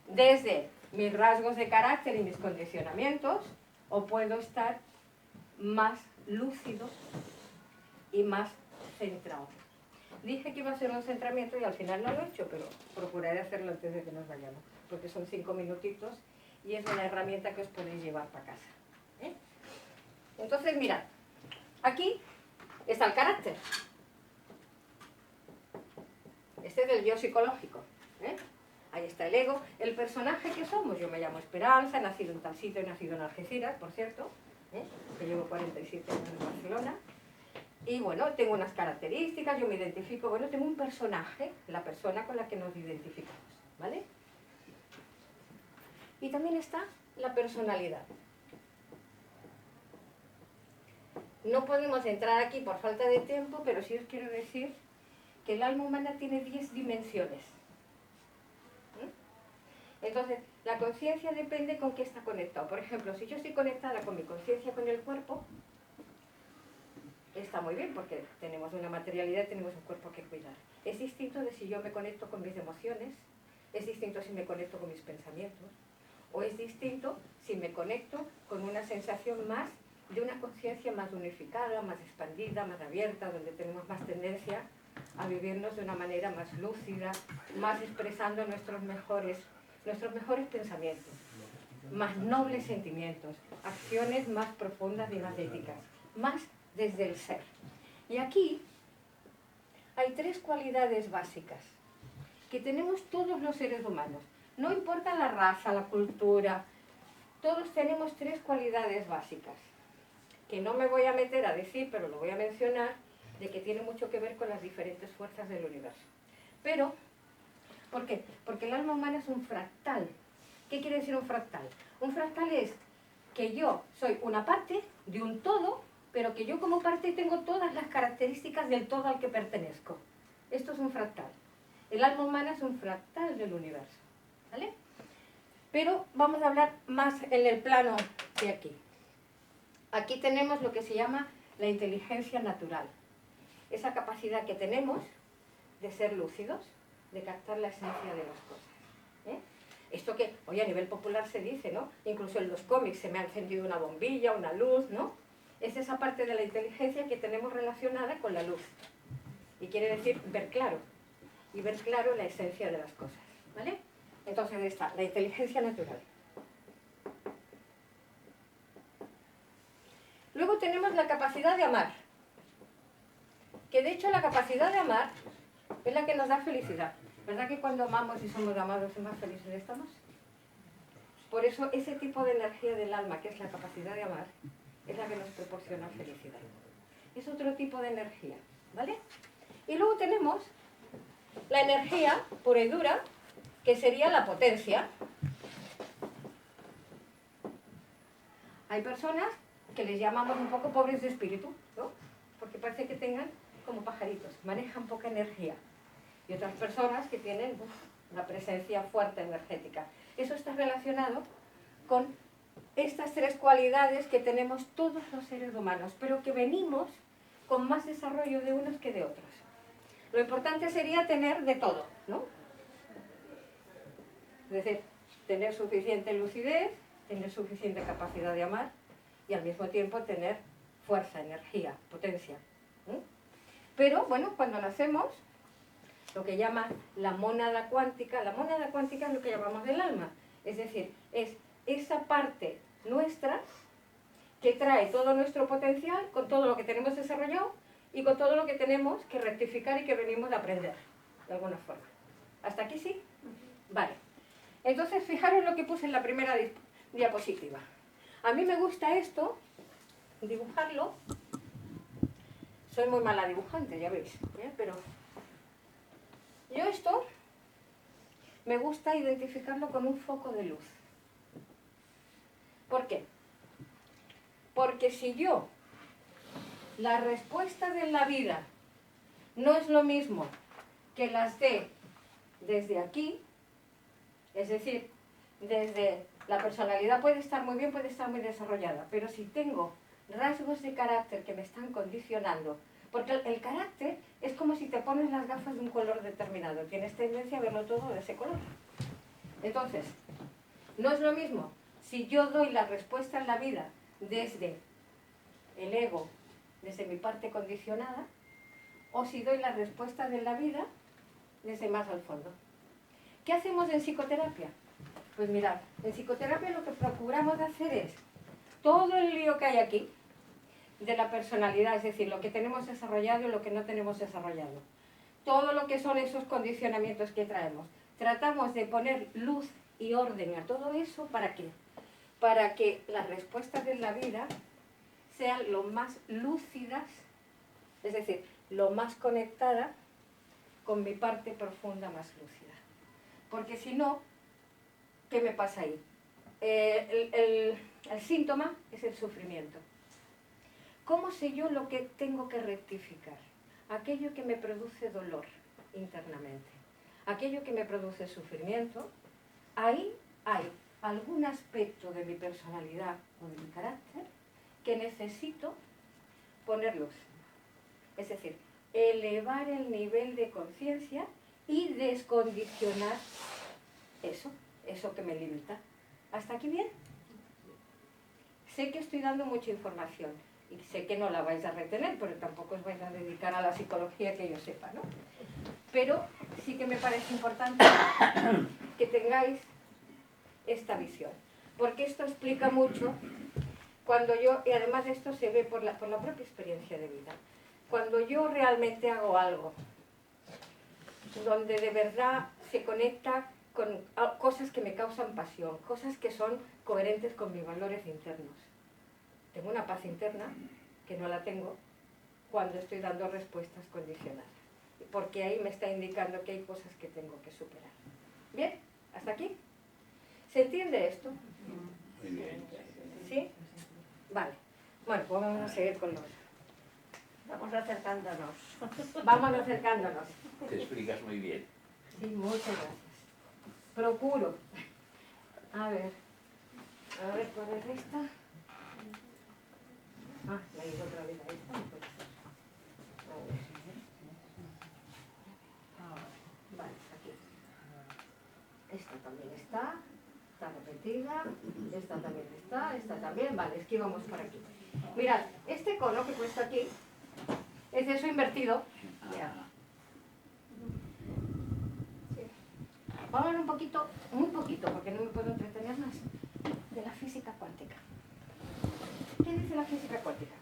desde mis rasgos de carácter y mis condicionamientos, o puedo estar más lúcido y más centrado. Dije que iba a ser un centramiento y al final no lo he hecho, pero procuraré hacerlo antes de que nos vayamos, porque son 5 minutitos y es una herramienta que os podéis llevar para casa. Entonces, mirad, aquí está el carácter. Este es el yo psicológico. Ahí está el ego. El personaje que somos, yo me llamo Esperanza, he nacido en tal sitio, he nacido en Algeciras, por cierto, que llevo 47 años en Barcelona. Y bueno, tengo unas características, yo me identifico, bueno, tengo un personaje, la persona con la que nos identificamos, ¿vale? Y también está la personalidad. No podemos entrar aquí por falta de tiempo, pero sí os quiero decir que el alma humana tiene 10 dimensiones. Entonces, la conciencia depende con qué está conectado. Por ejemplo, si yo estoy conectada con mi conciencia con el cuerpo, está muy bien porque tenemos una materialidad y tenemos un cuerpo que cuidar. Es distinto de si yo me conecto con mis emociones, es distinto si me conecto con mis pensamientos, o es distinto si me conecto con una sensación más de una conciencia más unificada, más expandida, más abierta, donde tenemos más tendencia a vivirnos de una manera más lúcida, más expresando nuestros mejores pensamientos. más nobles sentimientos, acciones más profundas y más éticas, más desde el ser. Y aquí hay 3 cualidades básicas que tenemos todos los seres humanos. No importa la raza, la cultura, todos tenemos 3 cualidades básicas, que no me voy a meter a decir, pero lo voy a mencionar, de que tiene mucho que ver con las diferentes fuerzas del universo. Pero, ¿por qué? Porque el alma humana es un fractal. ¿Qué quiere decir un fractal? Un fractal es que yo soy una parte de un todo, pero que yo como parte tengo todas las características del todo al que pertenezco. Esto es un fractal. El alma humana es un fractal del universo, ¿vale? Pero vamos a hablar más en el plano de aquí. Aquí tenemos lo que se llama la inteligencia natural. Esa capacidad que tenemos de ser lúcidos, de captar la esencia de las cosas, ¿eh? Esto que hoy a nivel popular se dice, ¿no? Incluso en los cómics se me ha encendido una bombilla, una luz, ¿no? Es esa parte de la inteligencia que tenemos relacionada con la luz. Y quiere decir ver claro. Y ver claro la esencia de las cosas, ¿vale? Entonces está la inteligencia natural. Luego tenemos la capacidad de amar. Que de hecho la capacidad de amar es la que nos da felicidad. ¿Verdad que cuando amamos y somos amados más felices estamos? Por eso ese tipo de energía del alma, que es la capacidad de amar, es la que nos proporciona felicidad. Es otro tipo de energía, ¿vale? Y luego tenemos la energía pura y dura, que sería la potencia. Hay personas que les llamamos un poco pobres de espíritu, ¿no? Porque parece que tengan como pajaritos, manejan poca energía. Y otras personas que tienen una presencia fuerte energética. Eso está relacionado con estas 3 cualidades que tenemos todos los seres humanos, pero que venimos con más desarrollo de unos que de otros. Lo importante sería tener de todo, ¿no? Es decir, tener suficiente lucidez, tener suficiente capacidad de amar y al mismo tiempo tener fuerza, energía, potencia. Pero, bueno, cuando nacemos, lo que llama la mónada cuántica es lo que llamamos del alma. Es decir, es esa parte nuestra que trae todo nuestro potencial con todo lo que tenemos desarrollado y con todo lo que tenemos que rectificar y que venimos a aprender, de alguna forma. ¿Hasta aquí sí? Vale. Entonces, fijaros lo que puse en la primera diapositiva. A mí me gusta esto, dibujarlo. Soy muy mala dibujante, ya veis, ¿eh? Pero yo esto me gusta identificarlo con un foco de luz. ¿Por qué? Porque si yo, la respuesta de la vida no es lo mismo que las dé desde aquí, es decir, desde la personalidad puede estar muy bien, puede estar muy desarrollada, pero si tengo rasgos de carácter que me están condicionando, porque el carácter es como si te pones las gafas de un color determinado, tienes tendencia a verlo todo de ese color. Entonces, no es lo mismo si yo doy la respuesta en la vida desde el ego, desde mi parte condicionada, o si doy la respuesta de la vida desde más al fondo. ¿Qué hacemos en psicoterapia? Pues mirad, en psicoterapia lo que procuramos hacer es todo el lío que hay aquí de la personalidad, es decir, lo que tenemos desarrollado y lo que no tenemos desarrollado. Todo lo que son esos condicionamientos que traemos. Tratamos de poner luz y orden a todo eso, ¿para qué? Para que las respuestas de la vida sean lo más lúcidas, es decir, lo más conectada con mi parte profunda más lúcida. Porque si no, ¿qué me pasa ahí? El síntoma es el sufrimiento. ¿Cómo sé yo lo que tengo que rectificar? Aquello que me produce dolor internamente, aquello que me produce sufrimiento, ahí hay algún aspecto de mi personalidad o de mi carácter que necesito poner luz. Es decir, elevar el nivel de conciencia y descondicionar eso que me limita. ¿Hasta aquí bien? Sé que estoy dando mucha información y sé que no la vais a retener, pero tampoco os vais a dedicar a la psicología que yo sepa, ¿no? Pero sí que me parece importante que tengáis esta visión. porque esto explica mucho cuando yo, y además esto se ve por la propia experiencia de vida, cuando yo realmente hago algo donde de verdad se conecta con cosas que me causan pasión, cosas que son coherentes con mis valores internos. Tengo una paz interna que no la tengo cuando estoy dando respuestas condicionadas, porque ahí me está indicando que hay cosas que tengo que superar. ¿Bien? ¿Hasta aquí? ¿Se entiende esto? Muy bien. ¿Sí? Vale. Bueno, pues vamos a seguir con los... Vamos acercándonos. Vamos acercándonos. Te explicas muy bien. Sí, muchas gracias. Procuro. A ver, ¿cuál es esta? Ah, me ha ido otra vez a esta. No puede ser. A ver. Vale, aquí. Esta también está repetida, esta también está, esta también, vale, es que íbamos por aquí. Mirad, este cono que he puesto aquí es eso invertido. Ya. Sí. Vamos a hablar un poquito, muy poquito, porque no me puedo entretener más, de la física cuántica. ¿Qué dice la física cuántica?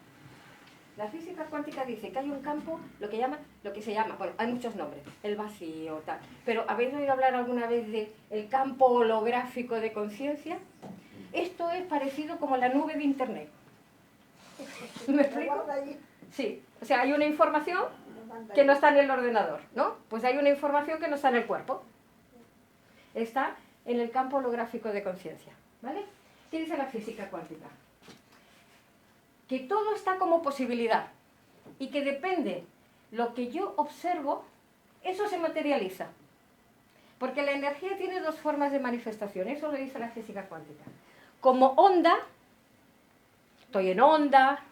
La física cuántica dice que hay un campo, lo que se llama, bueno, hay muchos nombres, el vacío, tal, pero ¿habéis oído hablar alguna vez del campo holográfico de conciencia? Esto es parecido como la nube de internet. ¿Me explico? Sí, o sea, hay una información que no está en el ordenador, ¿no? Pues hay una información que no está en el cuerpo. Está en el campo holográfico de conciencia, ¿vale? ¿Qué dice la física cuántica? Que todo está como posibilidad y que depende lo que yo observo, eso se materializa. Porque la energía tiene dos formas de manifestación, eso lo dice la física cuántica. Como onda, estoy en onda,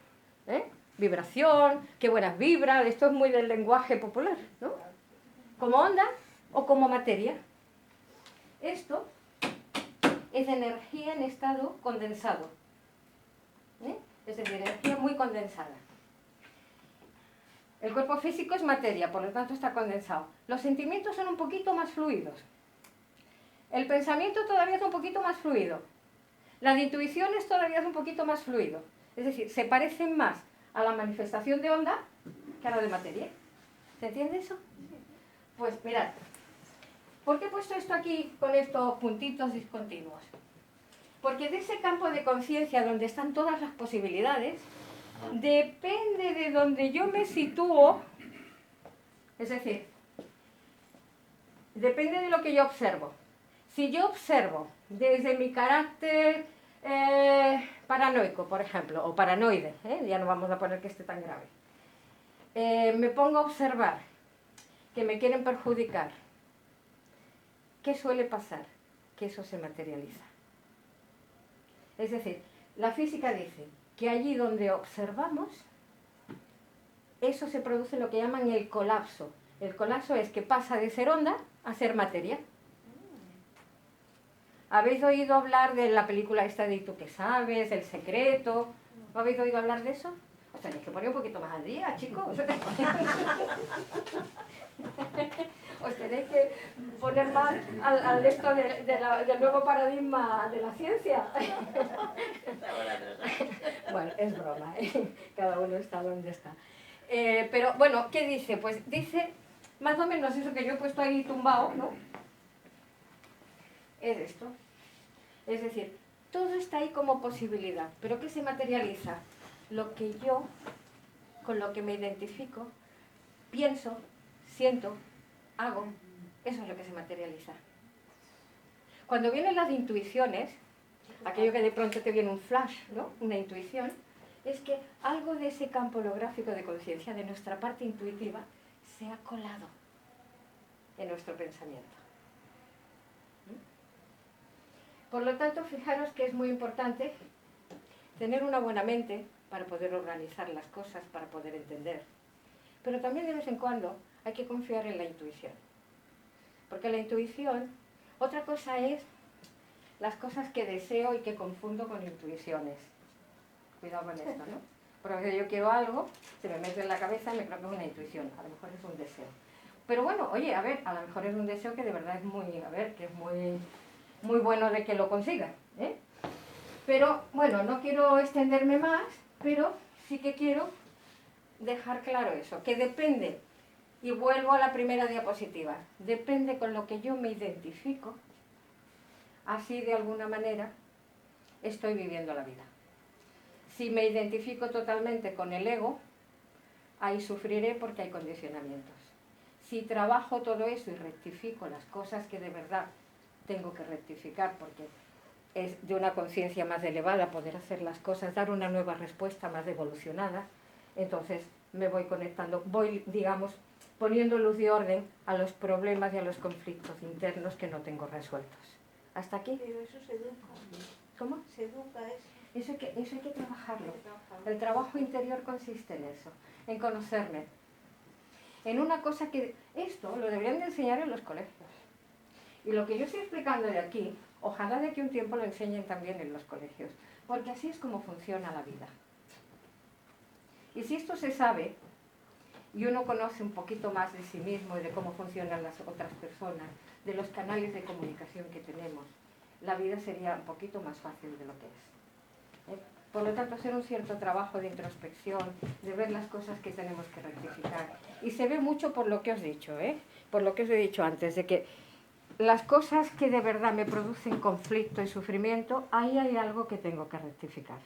vibración, qué buenas vibras, esto es muy del lenguaje popular, ¿no? Como onda o como materia. Esto es energía en estado condensado. Es decir, energía muy condensada. El cuerpo físico es materia, por lo tanto está condensado. Los sentimientos son un poquito más fluidos. El pensamiento todavía es un poquito más fluido. Las intuiciones todavía es un poquito más fluido. Es decir, se parecen más a la manifestación de onda que a la de materia. ¿Se entiende eso? Pues mirad, ¿por qué he puesto esto aquí con estos puntitos discontinuos? Porque de ese campo de conciencia donde están todas las posibilidades, depende de donde yo me sitúo, es decir, depende de lo que yo observo. Si yo observo desde mi carácter paranoico, por ejemplo, o paranoide, ya no vamos a poner que esté tan grave, me pongo a observar que me quieren perjudicar, ¿qué suele pasar? Que eso se materializa. Es decir, la física dice que allí donde observamos, eso se produce lo que llaman el colapso. El colapso es que pasa de ser onda a ser materia. ¿Habéis oído hablar de la película esta de ¿Y tú qué sabes? El secreto. ¿No habéis oído hablar de eso? Os tenéis que poner un poquito más al día, chicos. Os tenéis que poner más al esto del nuevo paradigma de la ciencia. Bueno, es broma, cada uno está donde está. Pero bueno, ¿qué dice? Pues dice más o menos eso que yo he puesto ahí tumbado, ¿no? Es esto. Es decir, todo está ahí como posibilidad, pero ¿qué se materializa? Lo que yo, con lo que me identifico, pienso, siento, hago, eso es lo que se materializa. Cuando vienen las intuiciones, aquello que de pronto te viene un flash, ¿no? Una intuición, es que algo de ese campo holográfico de conciencia, de nuestra parte intuitiva, se ha colado en nuestro pensamiento. Por lo tanto, fijaros que es muy importante tener una buena mente para poder organizar las cosas, para poder entender. Pero también de vez en cuando hay que confiar en la intuición. Porque la intuición, otra cosa es las cosas que deseo y que confundo con intuiciones. Cuidado con esto, ¿no? Porque yo quiero algo, se me mete en la cabeza y me creo que es una intuición. A lo mejor es un deseo. Pero bueno, oye, a ver, a lo mejor es un deseo que de verdad es muy, a ver, que es muy bueno de que lo consiga, ¿eh? Pero, bueno, no quiero extenderme más, pero sí que quiero dejar claro eso, que depende, y vuelvo a la primera diapositiva, depende con lo que yo me identifico, así de alguna manera estoy viviendo la vida. Si me identifico totalmente con el ego, ahí sufriré porque hay condicionamientos. Si trabajo todo eso y rectifico las cosas que de verdad tengo que rectificar, porque es de una conciencia más elevada poder hacer las cosas, dar una nueva respuesta más evolucionada, entonces me voy conectando, voy, digamos, poniendo luz y orden a los problemas y a los conflictos internos que no tengo resueltos. ¿Hasta aquí? Pero eso se educa. ¿Cómo? Se educa eso. Eso hay que trabajarlo. El trabajo interior consiste en eso, en conocerme. En una cosa que esto lo deberían de enseñar en los colegios. Y lo que yo estoy explicando de aquí, ojalá de aquí un tiempo lo enseñen también en los colegios, porque así es como funciona la vida. Y si esto se sabe, y uno conoce un poquito más de sí mismo y de cómo funcionan las otras personas, de los canales de comunicación que tenemos, la vida sería un poquito más fácil de lo que es. Por lo tanto, hacer un cierto trabajo de introspección, de ver las cosas que tenemos que rectificar. Y se ve mucho por lo que os he dicho, por lo que os he dicho antes, de que las cosas que de verdad me producen conflicto y sufrimiento, ahí hay algo que tengo que rectificar.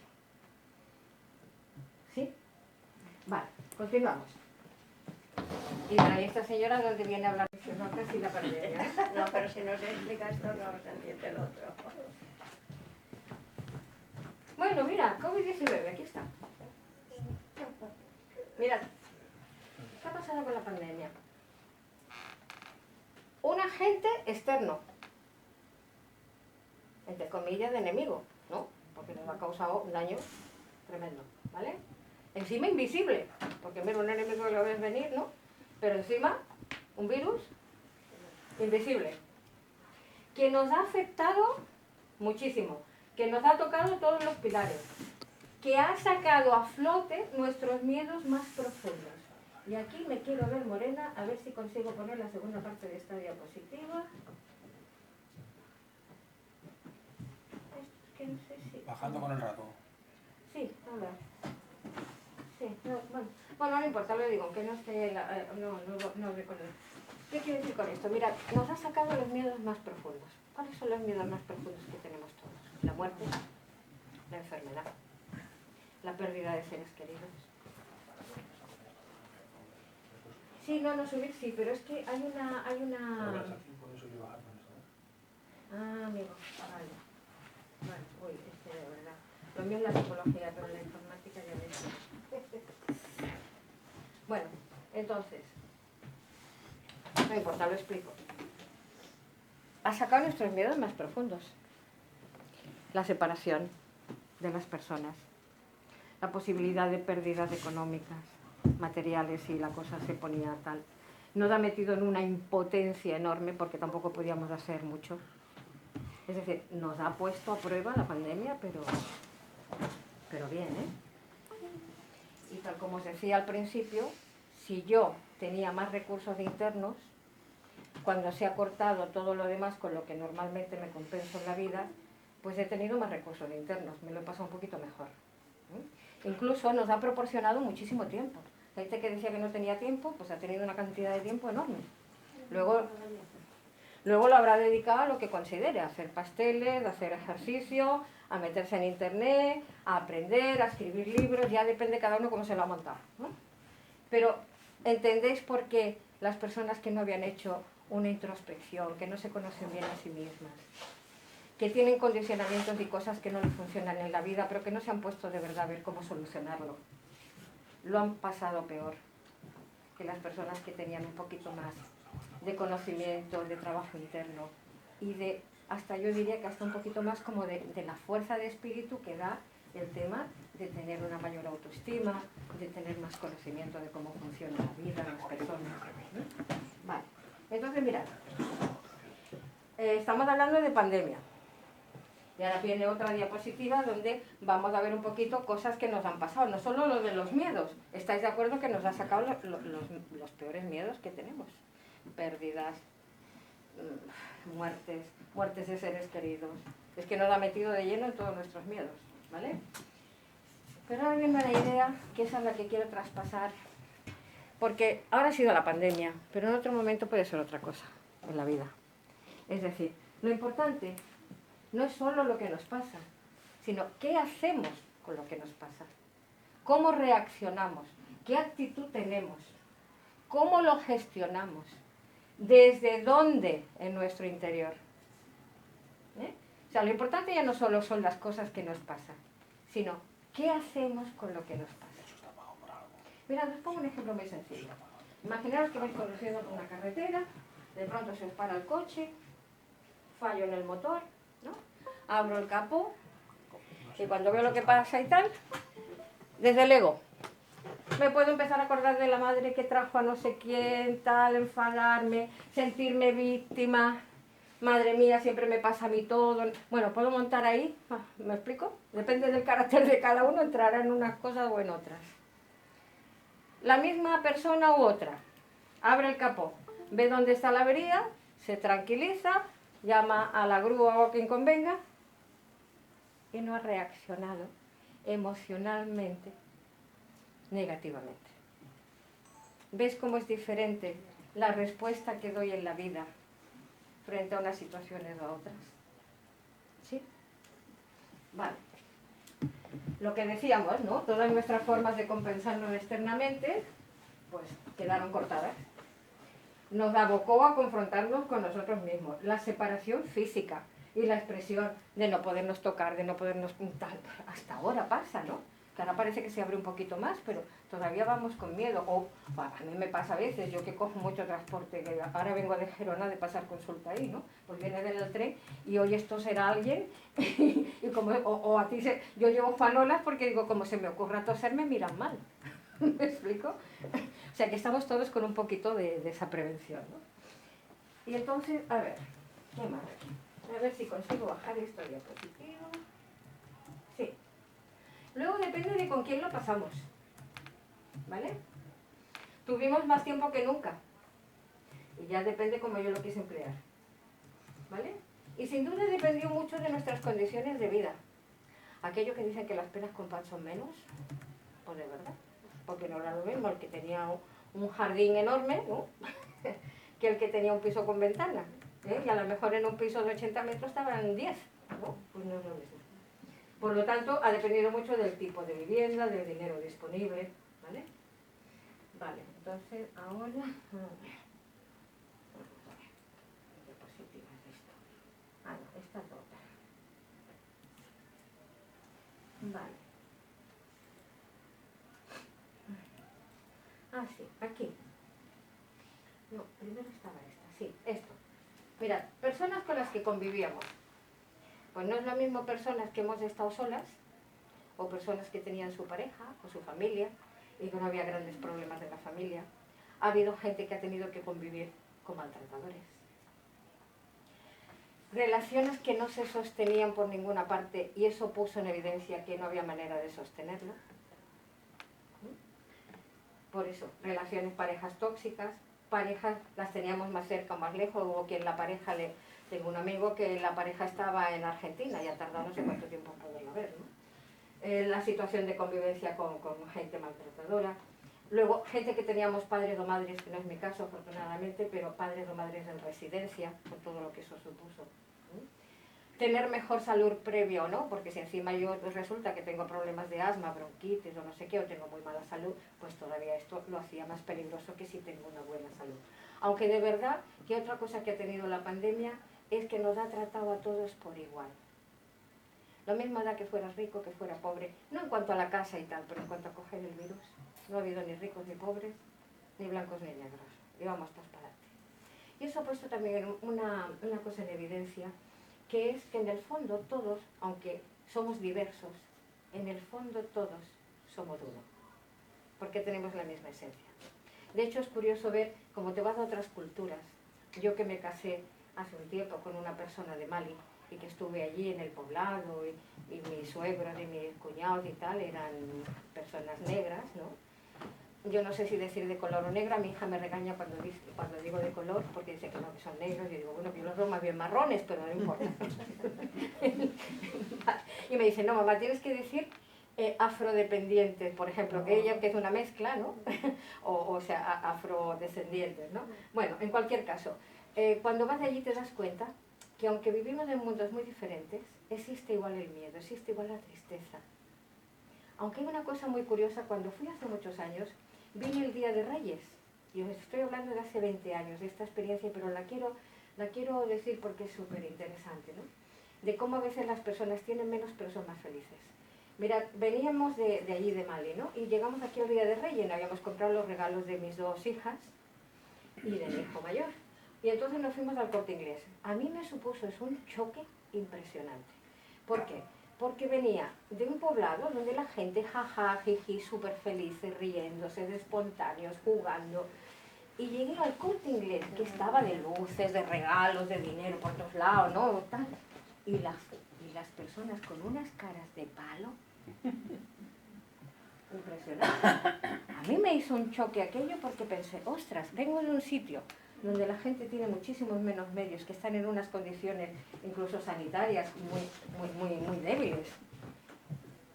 ¿Sí? Vale, continuamos. Y bueno, ¿y esta señora dónde viene a hablar? No sé si la pandemia. No, pero si nos explica esto, no se entiende el otro. Bueno, mira, COVID-19, aquí está. Mirad, ¿qué ha pasado con la pandemia? Un agente externo, entre comillas, de enemigo, ¿no? Porque nos ha causado un daño tremendo, ¿vale? Encima invisible, porque mira, un enemigo lo ves venir, ¿no? Pero encima, un virus invisible, que nos ha afectado muchísimo, que nos ha tocado todos los pilares, que ha sacado a flote nuestros miedos más profundos. Y aquí me quiero ver morena, a ver si consigo poner la segunda parte de esta diapositiva. Es que no sé si... Bajando con el rato. Sí, a ver. Sí, no, bueno, no importa, lo digo, que no esté... no recuerdo. ¿Qué quiero decir con esto? Mira, nos ha sacado los miedos más profundos. ¿Cuáles son los miedos más profundos que tenemos todos? La muerte, la enfermedad, la pérdida de seres queridos. Sí, no subir, sí, pero es que hay una... Ah, amigo, vale. Bueno, uy, de verdad. Lo mío es la psicología, pero la informática ya ves. Bueno, entonces, no importa, lo explico. Ha sacado nuestros miedos más profundos. La separación de las personas, la posibilidad de pérdidas económicas, materiales, y la cosa se ponía tal. Nos ha metido en una impotencia enorme porque tampoco podíamos hacer mucho. Es decir, nos ha puesto a prueba la pandemia, pero bien, Y tal como os decía al principio, si yo tenía más recursos internos, cuando se ha cortado todo lo demás con lo que normalmente me compenso en la vida, pues he tenido más recursos internos, me lo he pasado un poquito mejor. Incluso nos ha proporcionado muchísimo tiempo. Gente que decía que no tenía tiempo, pues ha tenido una cantidad de tiempo enorme. Luego lo habrá dedicado a lo que considere, a hacer pasteles, a hacer ejercicio, a meterse en internet, a aprender, a escribir libros, ya depende cada uno cómo se lo ha montado, ¿no? Pero ¿entendéis por qué las personas que no habían hecho una introspección, que no se conocen bien a sí mismas, que tienen condicionamientos y cosas que no les funcionan en la vida, pero que no se han puesto de verdad a ver cómo solucionarlo, lo han pasado peor que las personas que tenían un poquito más de conocimiento, de trabajo interno y de, hasta yo diría que hasta un poquito más como de la fuerza de espíritu que da el tema de tener una mayor autoestima, de tener más conocimiento de cómo funciona la vida, las personas. Vale, entonces mirad, estamos hablando de pandemia. Y ahora viene otra diapositiva donde vamos a ver un poquito cosas que nos han pasado, no solo lo de los miedos. ¿Estáis de acuerdo que nos ha sacado los peores miedos que tenemos? Pérdidas, muertes de seres queridos. Es que nos ha metido de lleno en todos nuestros miedos, ¿vale? Pero ahora viene la idea, que esa es la que quiero traspasar, porque ahora ha sido la pandemia, pero en otro momento puede ser otra cosa en la vida. Es decir, lo importante no es solo lo que nos pasa, sino qué hacemos con lo que nos pasa, cómo reaccionamos, qué actitud tenemos, cómo lo gestionamos, desde dónde en nuestro interior. O sea, lo importante ya no solo son las cosas que nos pasan, sino qué hacemos con lo que nos pasa. Mirad, os pongo un ejemplo muy sencillo. Imaginaos que vais conduciendo por una carretera, de pronto se os para el coche, fallo en el motor, ¿no? Abro el capó y cuando veo lo que pasa y tal, desde el ego, me puedo empezar a acordar de la madre que trajo a no sé quién, tal, enfadarme, sentirme víctima. Madre mía, siempre me pasa a mí todo. Bueno, puedo montar ahí, ¿me explico? Depende del carácter de cada uno, entrará en unas cosas o en otras. La misma persona u otra, abre el capó, ve dónde está la avería, se tranquiliza, llama a la grúa o a quien convenga y no ha reaccionado emocionalmente negativamente. ¿Ves cómo es diferente la respuesta que doy en la vida frente a unas situaciones o a otras? ¿Sí? Vale. Lo que decíamos, ¿no? Todas nuestras formas de compensarnos externamente, pues quedaron cortadas. Nos abocó a confrontarnos con nosotros mismos. La separación física y la expresión de no podernos tocar, de no podernos juntar. Hasta ahora pasa, ¿no? Que ahora parece que se abre un poquito más, pero todavía vamos con miedo. O a mí me pasa a veces, yo que cojo mucho transporte, que ahora vengo de Gerona de pasar consulta ahí, ¿no? Pues viene del tren y hoy esto será alguien y como, o a ti yo llevo fanolas porque digo, como se me ocurra toser me miran mal. ¿Me explico? O sea que estamos todos con un poquito de esa prevención, ¿no? Y entonces, a ver, ¿qué más? A ver si consigo bajar esta diapositiva. Sí. Luego depende de con quién lo pasamos, ¿vale? Tuvimos más tiempo que nunca y ya depende cómo yo lo quise emplear, ¿vale? Y sin duda dependió mucho de nuestras condiciones de vida. Aquello que dicen que las penas con pan son menos, pues de verdad, porque no era lo mismo el que tenía un jardín enorme, ¿no? que el que tenía un piso con ventana, ¿eh? Y a lo mejor en un piso de 80 metros estaban 10, ¿no? Pues no es lo mismo. Por lo tanto, ha dependido mucho del tipo de vivienda, del dinero disponible, ¿vale? Vale, entonces ahora... Vamos a ver. ¿Qué diapositiva es esto? Ah, no, esta es otra. Vale. Ah, sí, aquí. No, primero estaba esta, sí, esto. Mirad, personas con las que convivíamos. Pues no es lo mismo personas que hemos estado solas, o personas que tenían su pareja o su familia, y que no había grandes problemas de la familia. Ha habido gente que ha tenido que convivir con maltratadores. Relaciones que no se sostenían por ninguna parte, y eso puso en evidencia que no había manera de sostenerlo. Por eso, relaciones, parejas tóxicas, parejas las teníamos más cerca o más lejos, hubo quien la pareja tengo un amigo que la pareja estaba en Argentina y ha tardado no sé cuánto tiempo en poderlo ver, ¿no? La situación de convivencia con gente maltratadora. Luego, gente que teníamos padres o madres, que no es mi caso afortunadamente, pero padres o madres en residencia, con todo lo que eso supuso. Tener mejor salud previo, ¿no? Porque si encima yo resulta que tengo problemas de asma, bronquitis o no sé qué, o tengo muy mala salud, pues todavía esto lo hacía más peligroso que si tengo una buena salud. Aunque de verdad que otra cosa que ha tenido la pandemia es que nos ha tratado a todos por igual. Lo mismo da que fueras rico, que fuera pobre, no en cuanto a la casa y tal, pero en cuanto a coger el virus. No ha habido ni ricos ni pobres, ni blancos ni negros. Íbamos todos para adelante. Y eso ha puesto también una cosa en evidencia, que es que en el fondo todos, aunque somos diversos, en el fondo todos somos uno, porque tenemos la misma esencia. De hecho es curioso ver cómo te vas a otras culturas. Yo que me casé hace un tiempo con una persona de Mali y que estuve allí en el poblado y mis suegros y mis cuñados y tal eran personas negras, ¿no? yo no sé si decir de color o negra, mi hija me regaña cuando digo de color, porque dice que no, que son negros, y yo digo, bueno, que yo los veo más bien marrones, pero no importa. Y me dice, no, mamá, tienes que decir afrodependientes, por ejemplo, que ella que es una mezcla, ¿no? o sea, afrodescendientes, ¿no? Bueno, en cualquier caso, cuando vas de allí te das cuenta que aunque vivimos en mundos muy diferentes, existe igual el miedo, existe igual la tristeza. Aunque hay una cosa muy curiosa, cuando fui hace muchos años, vine el Día de Reyes, y os estoy hablando de hace 20 años, de esta experiencia, pero la quiero decir porque es súper interesante, ¿no? De cómo a veces las personas tienen menos pero son más felices. Mirad, veníamos de allí de Mali, ¿no? Y llegamos aquí al Día de Reyes, y habíamos comprado los regalos de mis 2 hijas y de mi hijo mayor. Y entonces nos fuimos al Corte Inglés. A mí me supuso, es un choque impresionante. ¿Por qué? Porque venía de un poblado donde la gente, jaja, jiji, súper felices, riéndose, de espontáneos, jugando. Y llegué al Corte Inglés, que estaba de luces, de regalos, de dinero por todos lados, ¿no? Tal. Y las personas con unas caras de palo. Impresionante. A mí me hizo un choque aquello porque pensé, ostras, vengo de un sitio donde la gente tiene muchísimos menos medios, que están en unas condiciones incluso sanitarias muy débiles.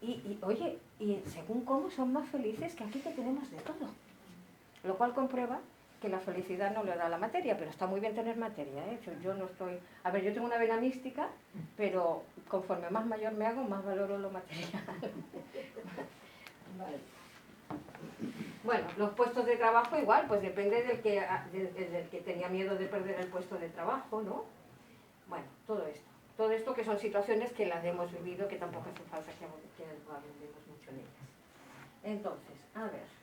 Y oye, y según cómo son más felices que aquí que tenemos de todo. Lo cual comprueba que la felicidad no le da la materia, pero está muy bien tener materia, ¿eh? Yo no estoy... A ver, yo tengo una vena mística, pero conforme más mayor me hago, más valoro lo material. Vale. Bueno, los puestos de trabajo igual, pues depende del que tenía miedo de perder el puesto de trabajo, ¿no? Bueno, todo esto. Todo esto que son situaciones que las hemos vivido, que tampoco hace falta que abundemos mucho en ellas. Entonces, a ver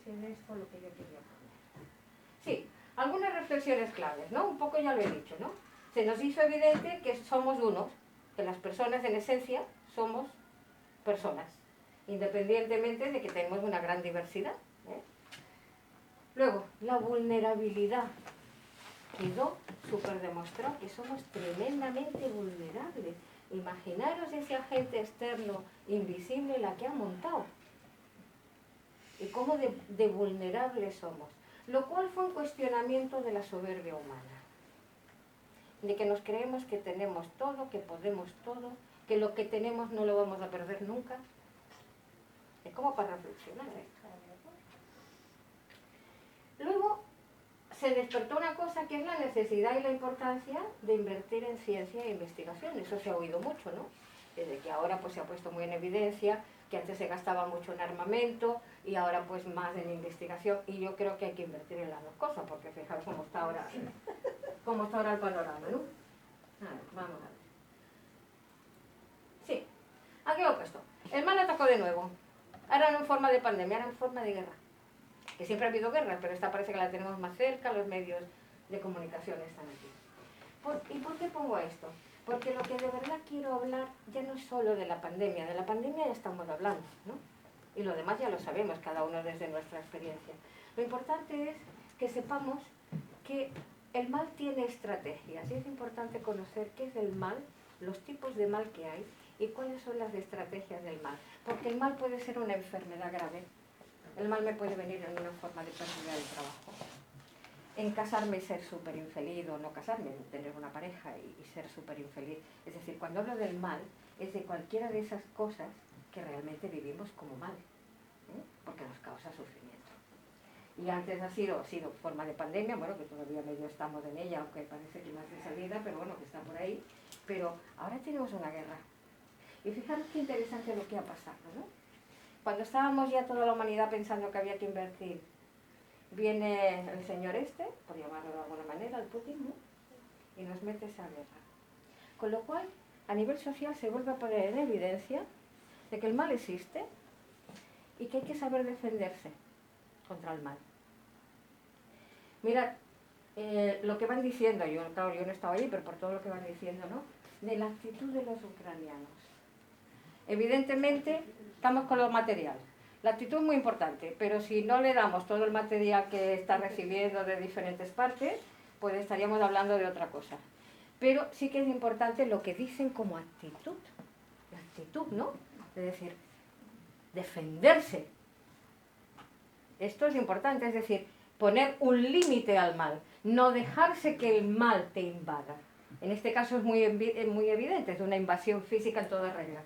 si es esto lo que yo quería poner. Sí, algunas reflexiones claves, ¿no? Un poco ya lo he dicho, ¿no? Se nos hizo evidente que somos unos, que las personas en esencia somos personas, independientemente de que tenemos una gran diversidad, ¿eh? Luego, la vulnerabilidad. Quedó súper demostrado que somos tremendamente vulnerables. Imaginaros ese agente externo invisible la que ha montado. Y cómo de vulnerables somos. Lo cual fue un cuestionamiento de la soberbia humana. De que nos creemos que tenemos todo, que podemos todo, que lo que tenemos no lo vamos a perder nunca. Es como para reflexionar, ¿eh? Luego se despertó una cosa que es la necesidad y la importancia de invertir en ciencia e investigación. Eso se ha oído mucho, ¿no? Desde que ahora pues se ha puesto muy en evidencia, que antes se gastaba mucho en armamento y ahora pues más en investigación, y yo creo que hay que invertir en las dos cosas, porque fijaros cómo está ahora el panorama, ¿no? A ver, vamos a ver. Sí, aquí lo he puesto. El mal atacó de nuevo. Ahora no en forma de pandemia, ahora en forma de guerra. Que siempre ha habido guerras, pero esta parece que la tenemos más cerca, los medios de comunicación están aquí. ¿Y por qué pongo esto? Porque lo que de verdad quiero hablar ya no es solo de la pandemia ya estamos hablando, ¿no? Y lo demás ya lo sabemos, cada uno desde nuestra experiencia. Lo importante es que sepamos que el mal tiene estrategias, y es importante conocer qué es el mal, los tipos de mal que hay, y cuáles son las estrategias del mal. Porque el mal puede ser una enfermedad grave. El mal me puede venir en una forma de pérdida del trabajo, en casarme y ser súper infeliz, o no casarme, tener una pareja y ser súper infeliz. Es decir, cuando hablo del mal, es de cualquiera de esas cosas que realmente vivimos como mal, ¿eh? Porque nos causa sufrimiento. Y antes ha sido forma de pandemia, bueno, que todavía medio estamos en ella, aunque parece que más de salida, pero bueno, que está por ahí. Pero ahora tenemos una guerra. Y fijaros qué interesante lo que ha pasado, ¿no? Cuando estábamos ya toda la humanidad pensando que había que invertir, viene el señor por llamarlo de alguna manera, el Putin, ¿no? Y nos mete esa guerra. Con lo cual, a nivel social se vuelve a poner en evidencia de que el mal existe y que hay que saber defenderse contra el mal. Mirad, lo que van diciendo, claro, yo no estaba allí, pero por todo lo que van diciendo, ¿no? De la actitud de los ucranianos. Evidentemente, estamos con lo material. La actitud es muy importante, pero si no le damos todo el material que está recibiendo de diferentes partes, pues estaríamos hablando de otra cosa. Pero sí que es importante lo que dicen como actitud. La actitud, ¿no? Es decir, defenderse. Esto es importante, es decir, poner un límite al mal, no dejarse que el mal te invada. En este caso es muy evidente, es una invasión física en toda regla.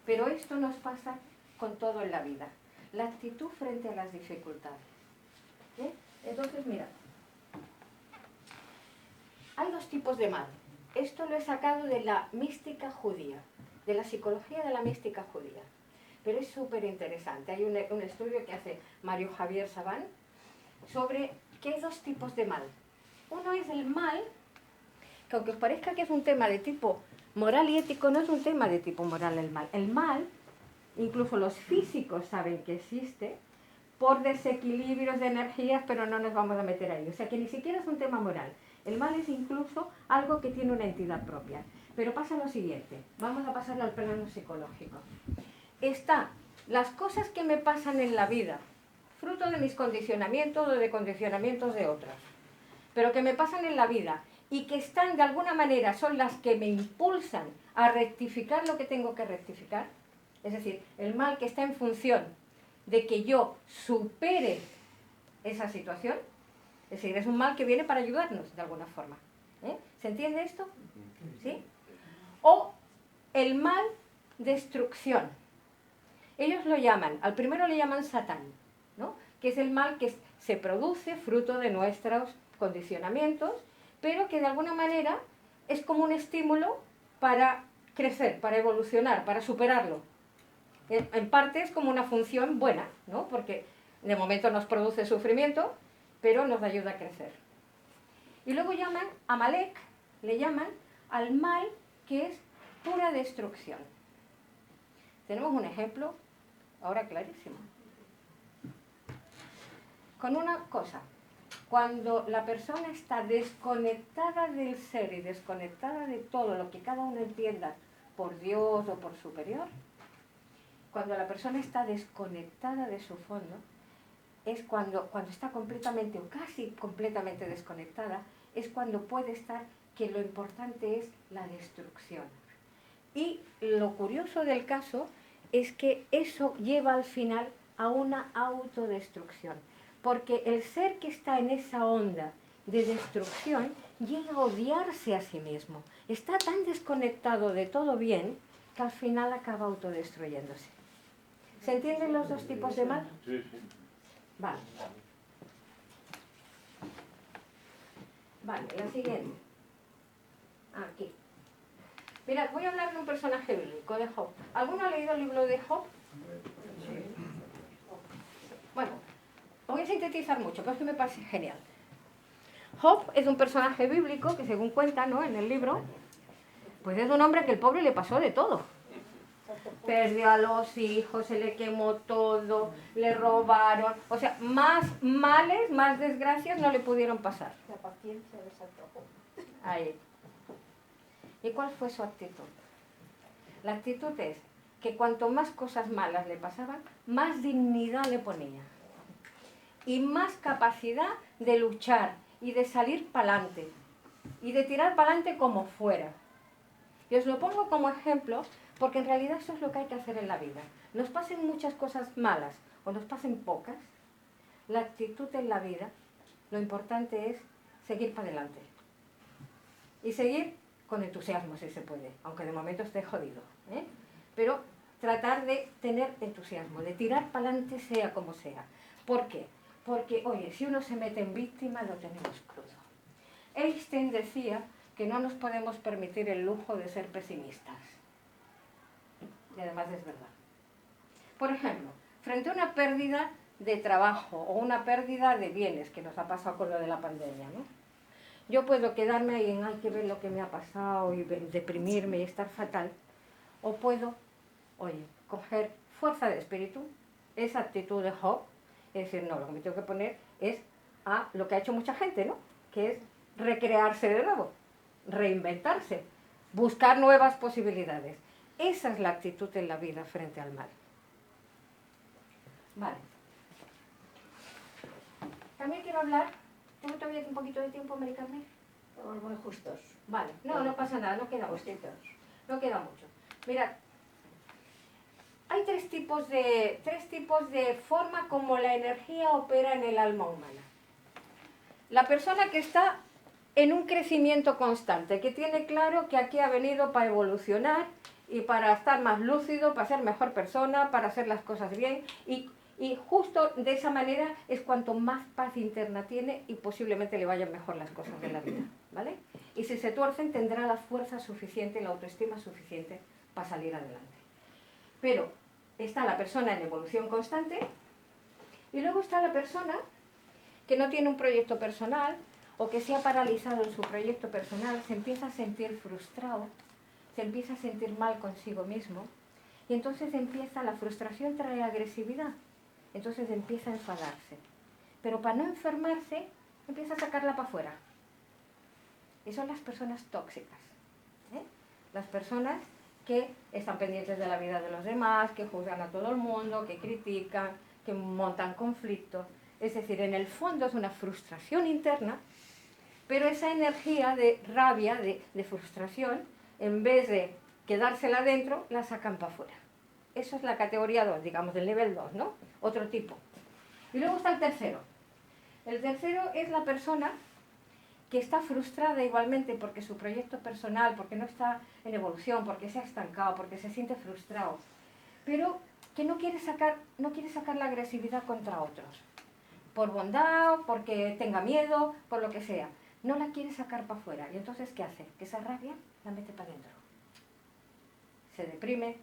Pero esto nos pasa con todo en la vida. La actitud frente a las dificultades. ¿Eh? Entonces, mira, hay dos tipos de mal. Esto lo he sacado de la mística judía, de la psicología de la mística judía. Pero es súper interesante. Hay un estudio que hace Mario Javier Sabán sobre que hay dos tipos de mal. Uno es el mal, que aunque os parezca que es un tema de tipo moral y ético, no es un tema de tipo moral el mal. El mal, incluso los físicos saben que existe, por desequilibrios de energías, pero no nos vamos a meter ahí. O sea que ni siquiera es un tema moral. El mal es incluso algo que tiene una entidad propia. Pero pasa lo siguiente, vamos a pasarlo al plano psicológico. Las cosas que me pasan en la vida, fruto de mis condicionamientos o de condicionamientos de otras, pero que me pasan en la vida y que están de alguna manera, son las que me impulsan a rectificar lo que tengo que rectificar, es decir, el mal que está en función de que yo supere esa situación, es decir, es un mal que viene para ayudarnos de alguna forma. ¿Eh? ¿Se entiende esto? ¿Sí? O el mal destrucción. Ellos lo llaman, al primero le llaman Satán, ¿no? Que es el mal que se produce fruto de nuestros condicionamientos, pero que de alguna manera es como un estímulo para crecer, para evolucionar, para superarlo. En parte es como una función buena, ¿no? Porque de momento nos produce sufrimiento, pero nos ayuda a crecer. Y luego llaman, Amalek, le llaman al mal que es pura destrucción. Tenemos un ejemplo ahora clarísimo. Con una cosa, cuando la persona está desconectada del ser y desconectada de todo lo que cada uno entienda por Dios o por superior, cuando la persona está desconectada de su fondo, es cuando está completamente o casi completamente desconectada, es cuando puede estar que lo importante es la destrucción. Y lo curioso del caso es que eso lleva al final a una autodestrucción, porque el ser que está en esa onda de destrucción llega a odiarse a sí mismo, está tan desconectado de todo bien que al final acaba autodestruyéndose. ¿Se entienden los dos tipos de mal? Sí, sí. Vale. Vale, la siguiente. Aquí. Mirad, voy a hablar de un personaje bíblico, de Job. ¿Alguno ha leído el libro de Job? Bueno, voy a sintetizar mucho, pero es que me parece genial. Job es un personaje bíblico que, según cuenta, ¿no?, en el libro, pues es un hombre que el pobre le pasó de todo. Perdió a los hijos, se le quemó todo, le robaron. O sea, más males, más desgracias no le pudieron pasar. La paciencia de Santo Job. Ahí. ¿Y cuál fue su actitud? La actitud es que cuanto más cosas malas le pasaban, más dignidad le ponía. Y más capacidad de luchar y de salir para adelante. Y de tirar para adelante como fuera. Y os lo pongo como ejemplo porque en realidad eso es lo que hay que hacer en la vida. Nos pasen muchas cosas malas o nos pasen pocas, la actitud en la vida, lo importante es seguir para adelante. Y seguir con entusiasmo si se puede, aunque de momento esté jodido, ¿eh? Pero tratar de tener entusiasmo, de tirar para adelante sea como sea. ¿Por qué? Porque, oye, si uno se mete en víctima lo tenemos crudo. Einstein decía que no nos podemos permitir el lujo de ser pesimistas. Y además es verdad. Por ejemplo, frente a una pérdida de trabajo o una pérdida de bienes, que nos ha pasado con lo de la pandemia, ¿no? Yo puedo quedarme ahí en hay que ver lo que me ha pasado y deprimirme y estar fatal. O puedo, oye, coger fuerza de espíritu, esa actitud de Job, y decir, no, lo que me tengo que poner es a lo que ha hecho mucha gente, ¿no? Que es recrearse de nuevo, reinventarse, buscar nuevas posibilidades. Esa es la actitud en la vida frente al mal. Vale. También quiero hablar, ¿tengo todavía un poquito de tiempo, Mari Carmen? Estamos muy justos. Vale, no pasa nada, no queda mucho. Justitos. No queda mucho. Mirad, hay tres tipos de forma como la energía opera en el alma humana. La persona que está en un crecimiento constante, que tiene claro que aquí ha venido para evolucionar y para estar más lúcido, para ser mejor persona, para hacer las cosas bien, y justo de esa manera es cuanto más paz interna tiene y posiblemente le vayan mejor las cosas de la vida, ¿vale? Y si se tuercen tendrá la fuerza suficiente, la autoestima suficiente para salir adelante. Pero está la persona en evolución constante y luego está la persona que no tiene un proyecto personal o que se ha paralizado en su proyecto personal, se empieza a sentir frustrado, se empieza a sentir mal consigo mismo y entonces la frustración trae agresividad, entonces empieza a enfadarse. Pero para no enfermarse, empieza a sacarla para afuera. Y son las personas tóxicas, ¿eh? Las personas que están pendientes de la vida de los demás, que juzgan a todo el mundo, que critican, que montan conflictos. Es decir, en el fondo es una frustración interna, pero esa energía de rabia, de frustración, en vez de quedársela dentro, la sacan para afuera. Eso es la categoría 2, digamos, del nivel 2, ¿no? Otro tipo. Y luego está el tercero. El tercero es la persona que está frustrada igualmente porque su proyecto personal, porque no está en evolución, porque se ha estancado, porque se siente frustrado, pero que no quiere sacar la agresividad contra otros, por bondad, porque tenga miedo, por lo que sea. No la quiere sacar para afuera. ¿Y entonces qué hace? Que esa rabia la mete para adentro. Se deprime,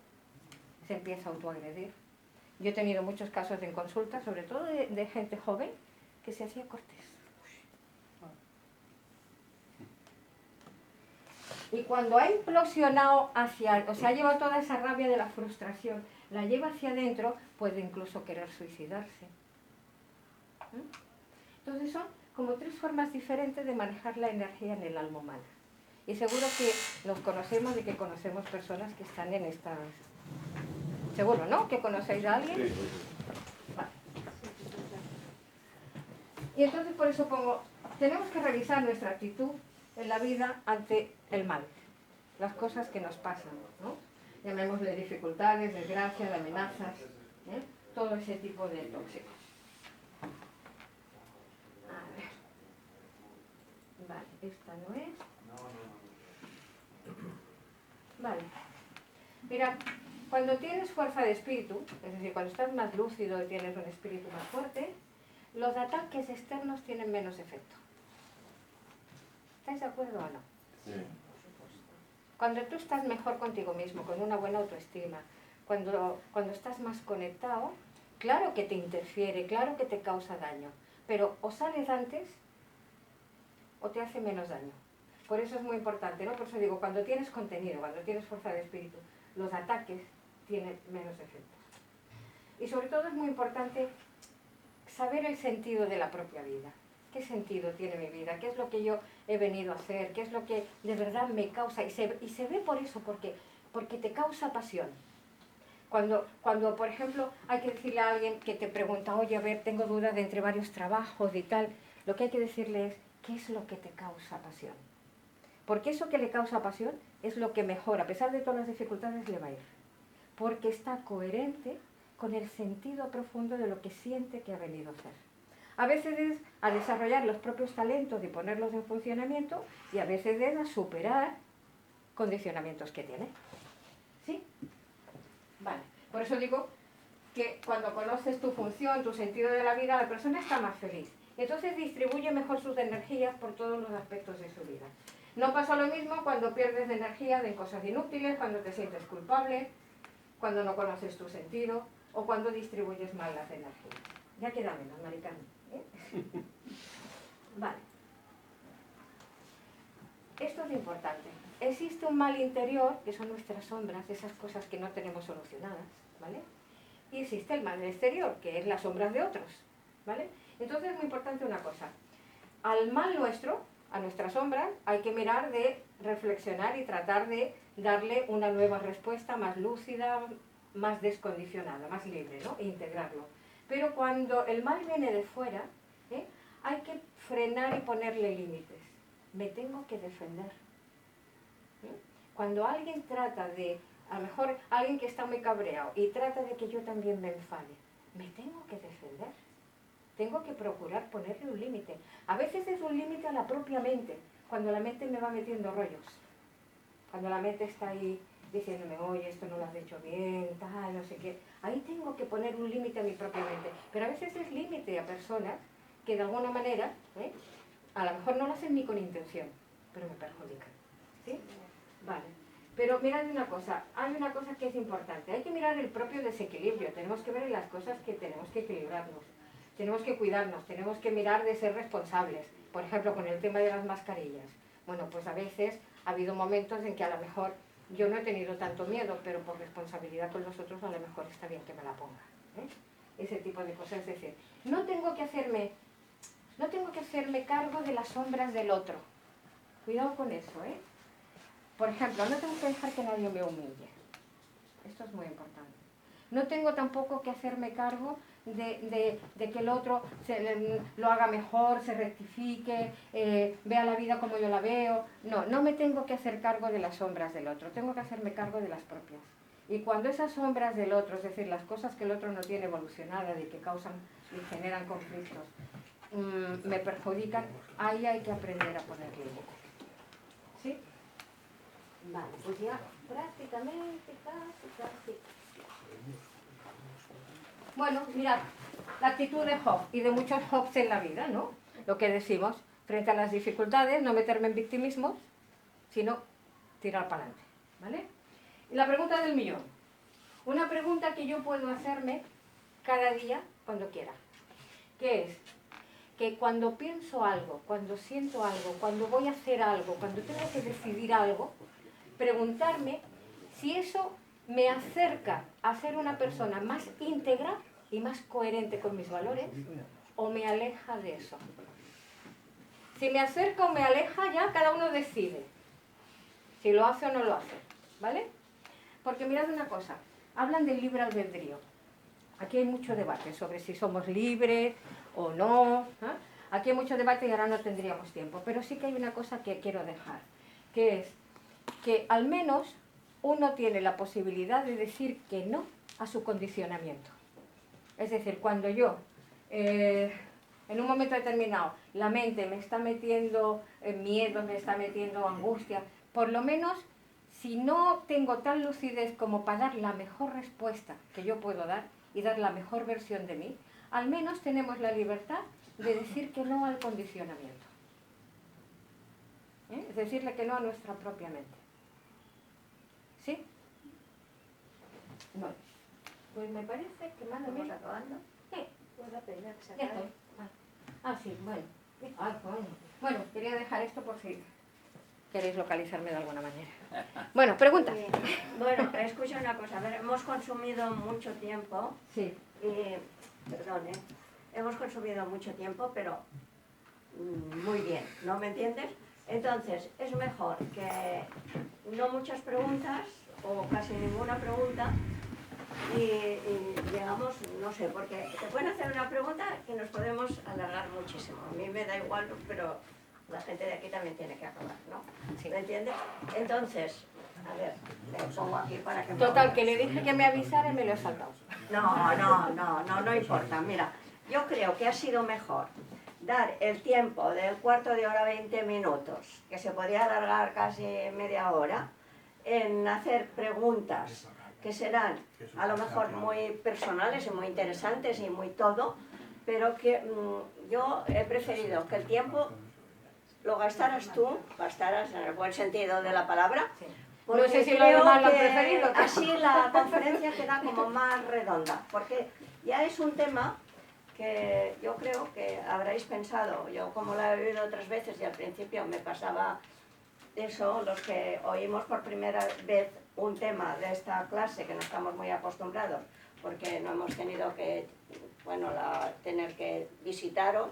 se empieza a autoagredir. Yo he tenido muchos casos en consulta, sobre todo de gente joven, que se hacía cortes. Y cuando ha implosionado o sea, ha llevado toda esa rabia de la frustración, la lleva hacia adentro, puede incluso querer suicidarse. Entonces son como tres formas diferentes de manejar la energía en el alma humana. Y seguro que nos conocemos y que conocemos personas que están en estas... Seguro, ¿no? ¿Que conocéis a alguien? Sí. Vale. Y entonces por eso pongo, tenemos que revisar nuestra actitud en la vida ante el mal, las cosas que nos pasan, ¿no? Llamémosle dificultades, desgracias, amenazas, ¿eh? Todo ese tipo de tóxicos. A ver. Vale, esta no es. Vale. Mira, cuando tienes fuerza de espíritu, es decir, cuando estás más lúcido y tienes un espíritu más fuerte, los ataques externos tienen menos efecto. ¿Estáis de acuerdo o no? Sí. Cuando tú estás mejor contigo mismo, con una buena autoestima, cuando estás más conectado, claro que te interfiere, claro que te causa daño, pero o sales antes o te hace menos daño. Por eso es muy importante, ¿no? Por eso digo, cuando tienes contenido, cuando tienes fuerza de espíritu, los ataques tienen menos efecto. Y sobre todo es muy importante saber el sentido de la propia vida. ¿Qué sentido tiene mi vida? ¿Qué es lo que yo he venido a hacer? ¿Qué es lo que de verdad me causa? Y se ve por eso, porque te causa pasión. Cuando, por ejemplo, hay que decirle a alguien que te pregunta, oye, a ver, tengo dudas de entre varios trabajos y tal, lo que hay que decirle es, ¿qué es lo que te causa pasión? Porque eso que le causa pasión es lo que mejor, a pesar de todas las dificultades, le va a ir. Porque está coherente con el sentido profundo de lo que siente que ha venido a hacer. A veces es a desarrollar los propios talentos y ponerlos en funcionamiento, y a veces es a superar condicionamientos que tiene. ¿Sí? Vale. Por eso digo que cuando conoces tu función, tu sentido de la vida, la persona está más feliz. Y entonces distribuye mejor sus energías por todos los aspectos de su vida. No pasa lo mismo cuando pierdes energía en cosas inútiles, cuando te sientes culpable, cuando no conoces tu sentido o cuando distribuyes mal las energías. Ya queda menos, Maricano. Vale. Esto es importante. Existe un mal interior, que son nuestras sombras, esas cosas que no tenemos solucionadas, ¿vale? Y existe el mal exterior, que es las sombras de otros, ¿vale? Entonces es muy importante una cosa. Al mal nuestro, a nuestra sombra, hay que mirar de reflexionar y tratar de darle una nueva respuesta más lúcida, más descondicionada, más libre, ¿no? E integrarlo. Pero cuando el mal viene de fuera, hay que frenar y ponerle límites. Me tengo que defender. Cuando alguien trata de a lo mejor alguien que está muy cabreado y trata de que yo también me enfade, me tengo que defender. Tengo que procurar ponerle un límite. A veces es un límite a la propia mente, cuando la mente me va metiendo rollos. Cuando la mente está ahí diciéndome, oye, esto no lo has hecho bien, tal, no sé qué. Ahí tengo que poner un límite a mi propia mente. Pero a veces es límite a personas que de alguna manera, a lo mejor no lo hacen ni con intención, pero me perjudican. ¿Sí? Vale. Pero mirad una cosa, hay una cosa que es importante. Hay que mirar el propio desequilibrio. Tenemos que ver las cosas que tenemos que equilibrarnos. Tenemos que cuidarnos, tenemos que mirar de ser responsables. Por ejemplo, con el tema de las mascarillas. Bueno, pues a veces ha habido momentos en que a lo mejor yo no he tenido tanto miedo, pero por responsabilidad con los otros a lo mejor está bien que me la ponga. Ese tipo de cosas. Es decir, no tengo que hacerme cargo de las sombras del otro. Cuidado con eso, Por ejemplo, no tengo que dejar que nadie me humille. Esto es muy importante. No tengo tampoco que hacerme cargo de que el otro lo haga mejor, se rectifique, vea la vida como yo la veo. No, no me tengo que hacer cargo de las sombras del otro, tengo que hacerme cargo de las propias. Y cuando esas sombras del otro, es decir, las cosas que el otro no tiene evolucionadas y que causan y generan conflictos, me perjudican, ahí hay que aprender a poner límite. ¿Sí? Vale, pues ya prácticamente, casi. Bueno, mirad, la actitud de Job y de muchos Jobs en la vida, ¿no? Lo que decimos, frente a las dificultades, no meterme en victimismo, sino tirar para adelante, ¿vale? Y la pregunta del millón. Una pregunta que yo puedo hacerme cada día, cuando quiera. Que es que cuando pienso algo, cuando siento algo, cuando voy a hacer algo, cuando tengo que decidir algo, preguntarme si eso me acerca a ser una persona más íntegra y más coherente con mis valores, o me aleja de eso. Si me acerca o me aleja, ya cada uno decide si lo hace o no lo hace, ¿vale? Porque mirad una cosa, hablan del libre albedrío. Aquí hay mucho debate sobre si somos libres o no. Aquí hay mucho debate y ahora no tendríamos tiempo, pero sí que hay una cosa que quiero dejar, que es que al menos uno tiene la posibilidad de decir que no a su condicionamiento. Es decir, cuando yo, en un momento determinado, la mente me está metiendo miedo, me está metiendo angustia, por lo menos, si no tengo tal lucidez como para dar la mejor respuesta que yo puedo dar y dar la mejor versión de mí, al menos tenemos la libertad de decir que no al condicionamiento. Es decirle que no a nuestra propia mente. ¿Sí? Bueno, pues me parece que más o menos... acabando? Sí. Pues la pena que se Ya acabe. estoy. Sí, bueno. Bueno, quería dejar esto por si queréis localizarme de alguna manera. Bueno, pregunta. Bueno, escucha una cosa. A ver, hemos consumido mucho tiempo. Sí. Perdón, hemos consumido mucho tiempo, pero muy bien, ¿no me entiendes? Entonces, es mejor que no muchas preguntas o casi ninguna pregunta y digamos, no sé, porque te pueden hacer una pregunta que nos podemos alargar muchísimo. A mí me da igual, pero la gente de aquí también tiene que acabar, ¿no? Sí. ¿Me entiendes? Entonces, a ver, le pongo aquí para que me Total, oigas. que le dije que me avisara y me lo he saltado. No importa. Mira, yo creo que ha sido mejor dar el tiempo del cuarto de hora, 20 minutos, que se podía alargar casi media hora, en hacer preguntas que serán a lo mejor muy personales y muy interesantes y muy todo, pero que yo he preferido que el tiempo lo gastaras tú, gastaras en el buen sentido de la palabra, Sí. porque No sé si los creo demás lo han que preferido. así la conferencia queda como más redonda, porque ya es un tema que yo creo que habréis pensado, yo como lo he oído otras veces y al principio me pasaba eso, los que oímos por primera vez un tema de esta clase, que no estamos muy acostumbrados, porque no hemos tenido que, tener que visitaros,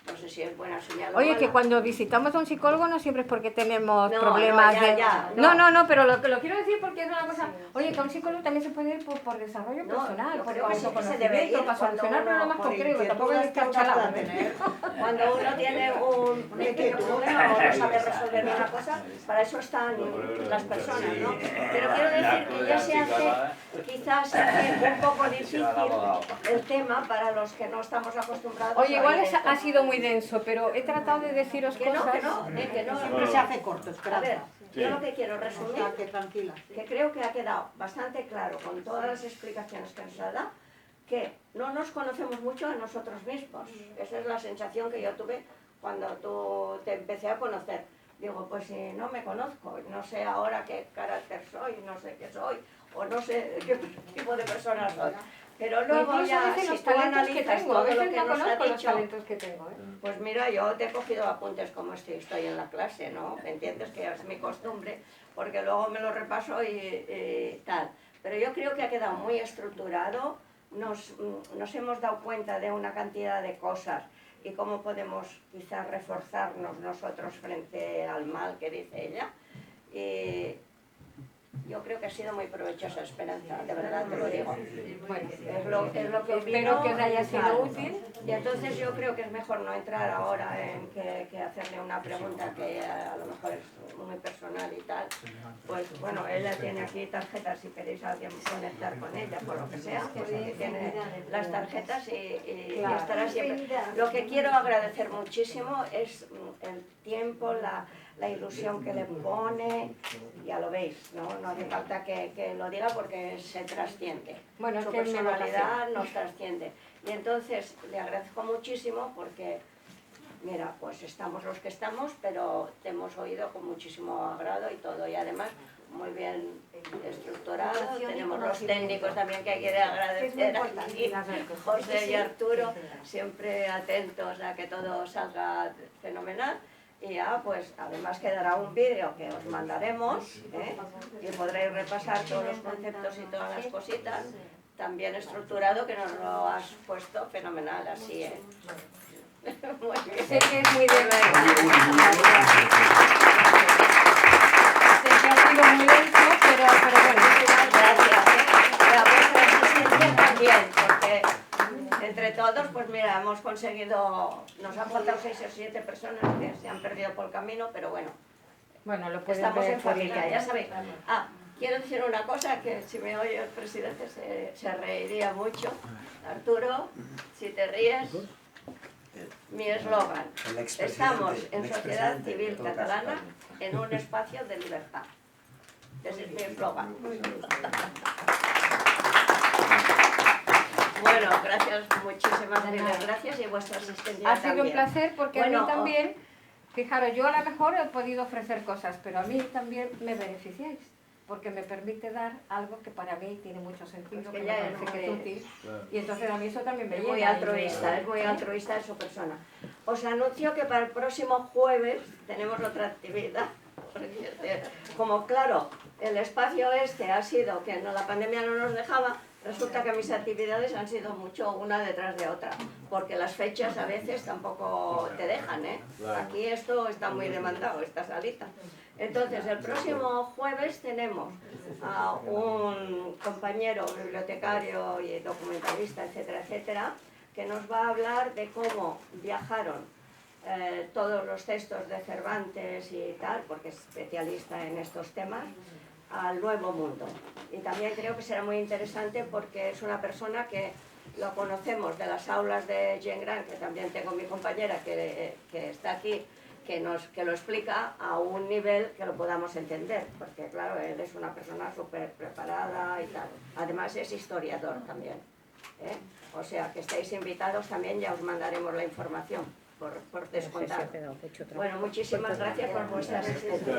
No sé si es buena señal o Oye, mala. que cuando visitamos a un psicólogo no siempre es porque tenemos No, problemas no, de... ya, No, pero lo quiero decir porque es una cosa... Oye, que a un psicólogo también se puede ir por desarrollo No, personal, yo por creo que sí que se debe autoconocimiento, ir para cuando solucionar uno, problemas por concretos, tampoco hay que estar inquietudes que uno chalado, pueda ¿eh? tener. Cuando uno tiene un pequeño problema o no sabe resolver una cosa, para eso están las personas, ¿no? Pero quiero decir que ya se hace, quizás se hace un poco difícil el tema para los que no estamos acostumbrados Oye, a igual oír esto. ha sido muy denso, pero he tratado de deciros Que no, cosas... que no, que no. Siempre se hace corto, A ver, Esperanza. yo lo que quiero O resumir, sea, que tranquila. que creo que ha quedado bastante claro con todas las explicaciones que nos ha dado, que no nos conocemos mucho a nosotros mismos. Esa es la sensación que yo tuve cuando tú te empecé a conocer. Digo, pues si no me conozco, no sé ahora qué carácter soy, no sé qué soy, o no sé qué tipo de persona soy. Pero luego Incluso ya, a veces si los tú talentos que analizas tengo, a todo lo veces que no nos ha conozco los dicho, talentos que tengo, ¿eh? pues mira, yo te he cogido apuntes como estoy en la clase, ¿no? ¿Me entiendes? Que es mi costumbre, porque luego me lo repaso y tal. Pero yo creo que ha quedado muy estructurado, nos hemos dado cuenta de una cantidad de cosas y cómo podemos quizás reforzarnos nosotros frente al mal que dice ella. Y yo creo que ha sido muy provechosa, Esperanza, de verdad te lo digo. Bueno, Es lo que opino. espero que os haya sido Claro. útil. Y entonces yo creo que es mejor no entrar ahora en que hacerle una pregunta que a lo mejor es muy personal y tal. Pues bueno, ella tiene aquí tarjetas si queréis a alguien conectar con ella, por lo que sea, pues tiene las tarjetas y estará siempre. Lo que quiero agradecer muchísimo es el tiempo, la ilusión que le pone, ya lo veis, no hace falta que lo diga porque se trasciende. Bueno, es Su que es mi personalidad nos trasciende. Y entonces le agradezco muchísimo porque, mira, pues estamos los que estamos, pero te hemos oído con muchísimo agrado y todo. Y además, muy bien estructurado. Tenemos los técnicos también que hay que agradecer aquí, José y Arturo, siempre atentos a que todo salga fenomenal. Y ya, pues además quedará un vídeo que os mandaremos, ¿eh? Y podréis repasar todos los conceptos y todas las cositas, también estructurado, que nos lo has puesto fenomenal, así, ¿eh? Muy bien. Sé que es muy denso. Sé que ha sido muy denso, pero bueno. Gracias, ¿eh? La vuestra asistencia también, porque entre todos, pues mira, hemos conseguido, nos han faltado 6 o 7 personas que se han perdido por el camino, pero bueno, Bueno, lo puedes estamos ver en por familia, internet. ya sabéis. Ah, quiero decir una cosa que si me oye el presidente se reiría mucho. Arturo, si te ríes, mi eslogan, estamos en sociedad civil catalana en un espacio de libertad. Ese es mi eslogan. Bueno, gracias, muchísimas gracias y vuestra asistencia Ha sido un también. placer porque a Bueno, mí también, fijaros, yo a lo mejor he podido ofrecer cosas, pero a mí también me beneficiáis, porque me permite dar algo que para mí tiene mucho sentido, Que que ya me es parece que es muy- útil, y entonces a mí eso también me Es llena. muy y altruista, es muy altruista de su persona. Os anuncio que para el próximo jueves tenemos otra actividad. Porque, como claro, el espacio este ha sido que la pandemia no nos dejaba, resulta que mis actividades han sido mucho una detrás de otra, porque las fechas a veces tampoco te dejan, ¿eh? Aquí esto está muy demandado, esta salita. Entonces, el próximo jueves tenemos a un compañero bibliotecario y documentalista, etcétera, etcétera, que nos va a hablar de cómo viajaron todos los textos de Cervantes y tal, porque es especialista en estos temas, al Nuevo Mundo. Y también creo que será muy interesante porque es una persona que lo conocemos de las aulas de Jean Grant, que también tengo mi compañera que está aquí, que lo explica a un nivel que lo podamos entender, porque claro, él es una persona súper preparada y tal. Además es historiador también, ¿eh? O sea que estáis invitados también, ya os mandaremos la información por descontado. Bueno, muchísimas gracias por vuestra asistencia.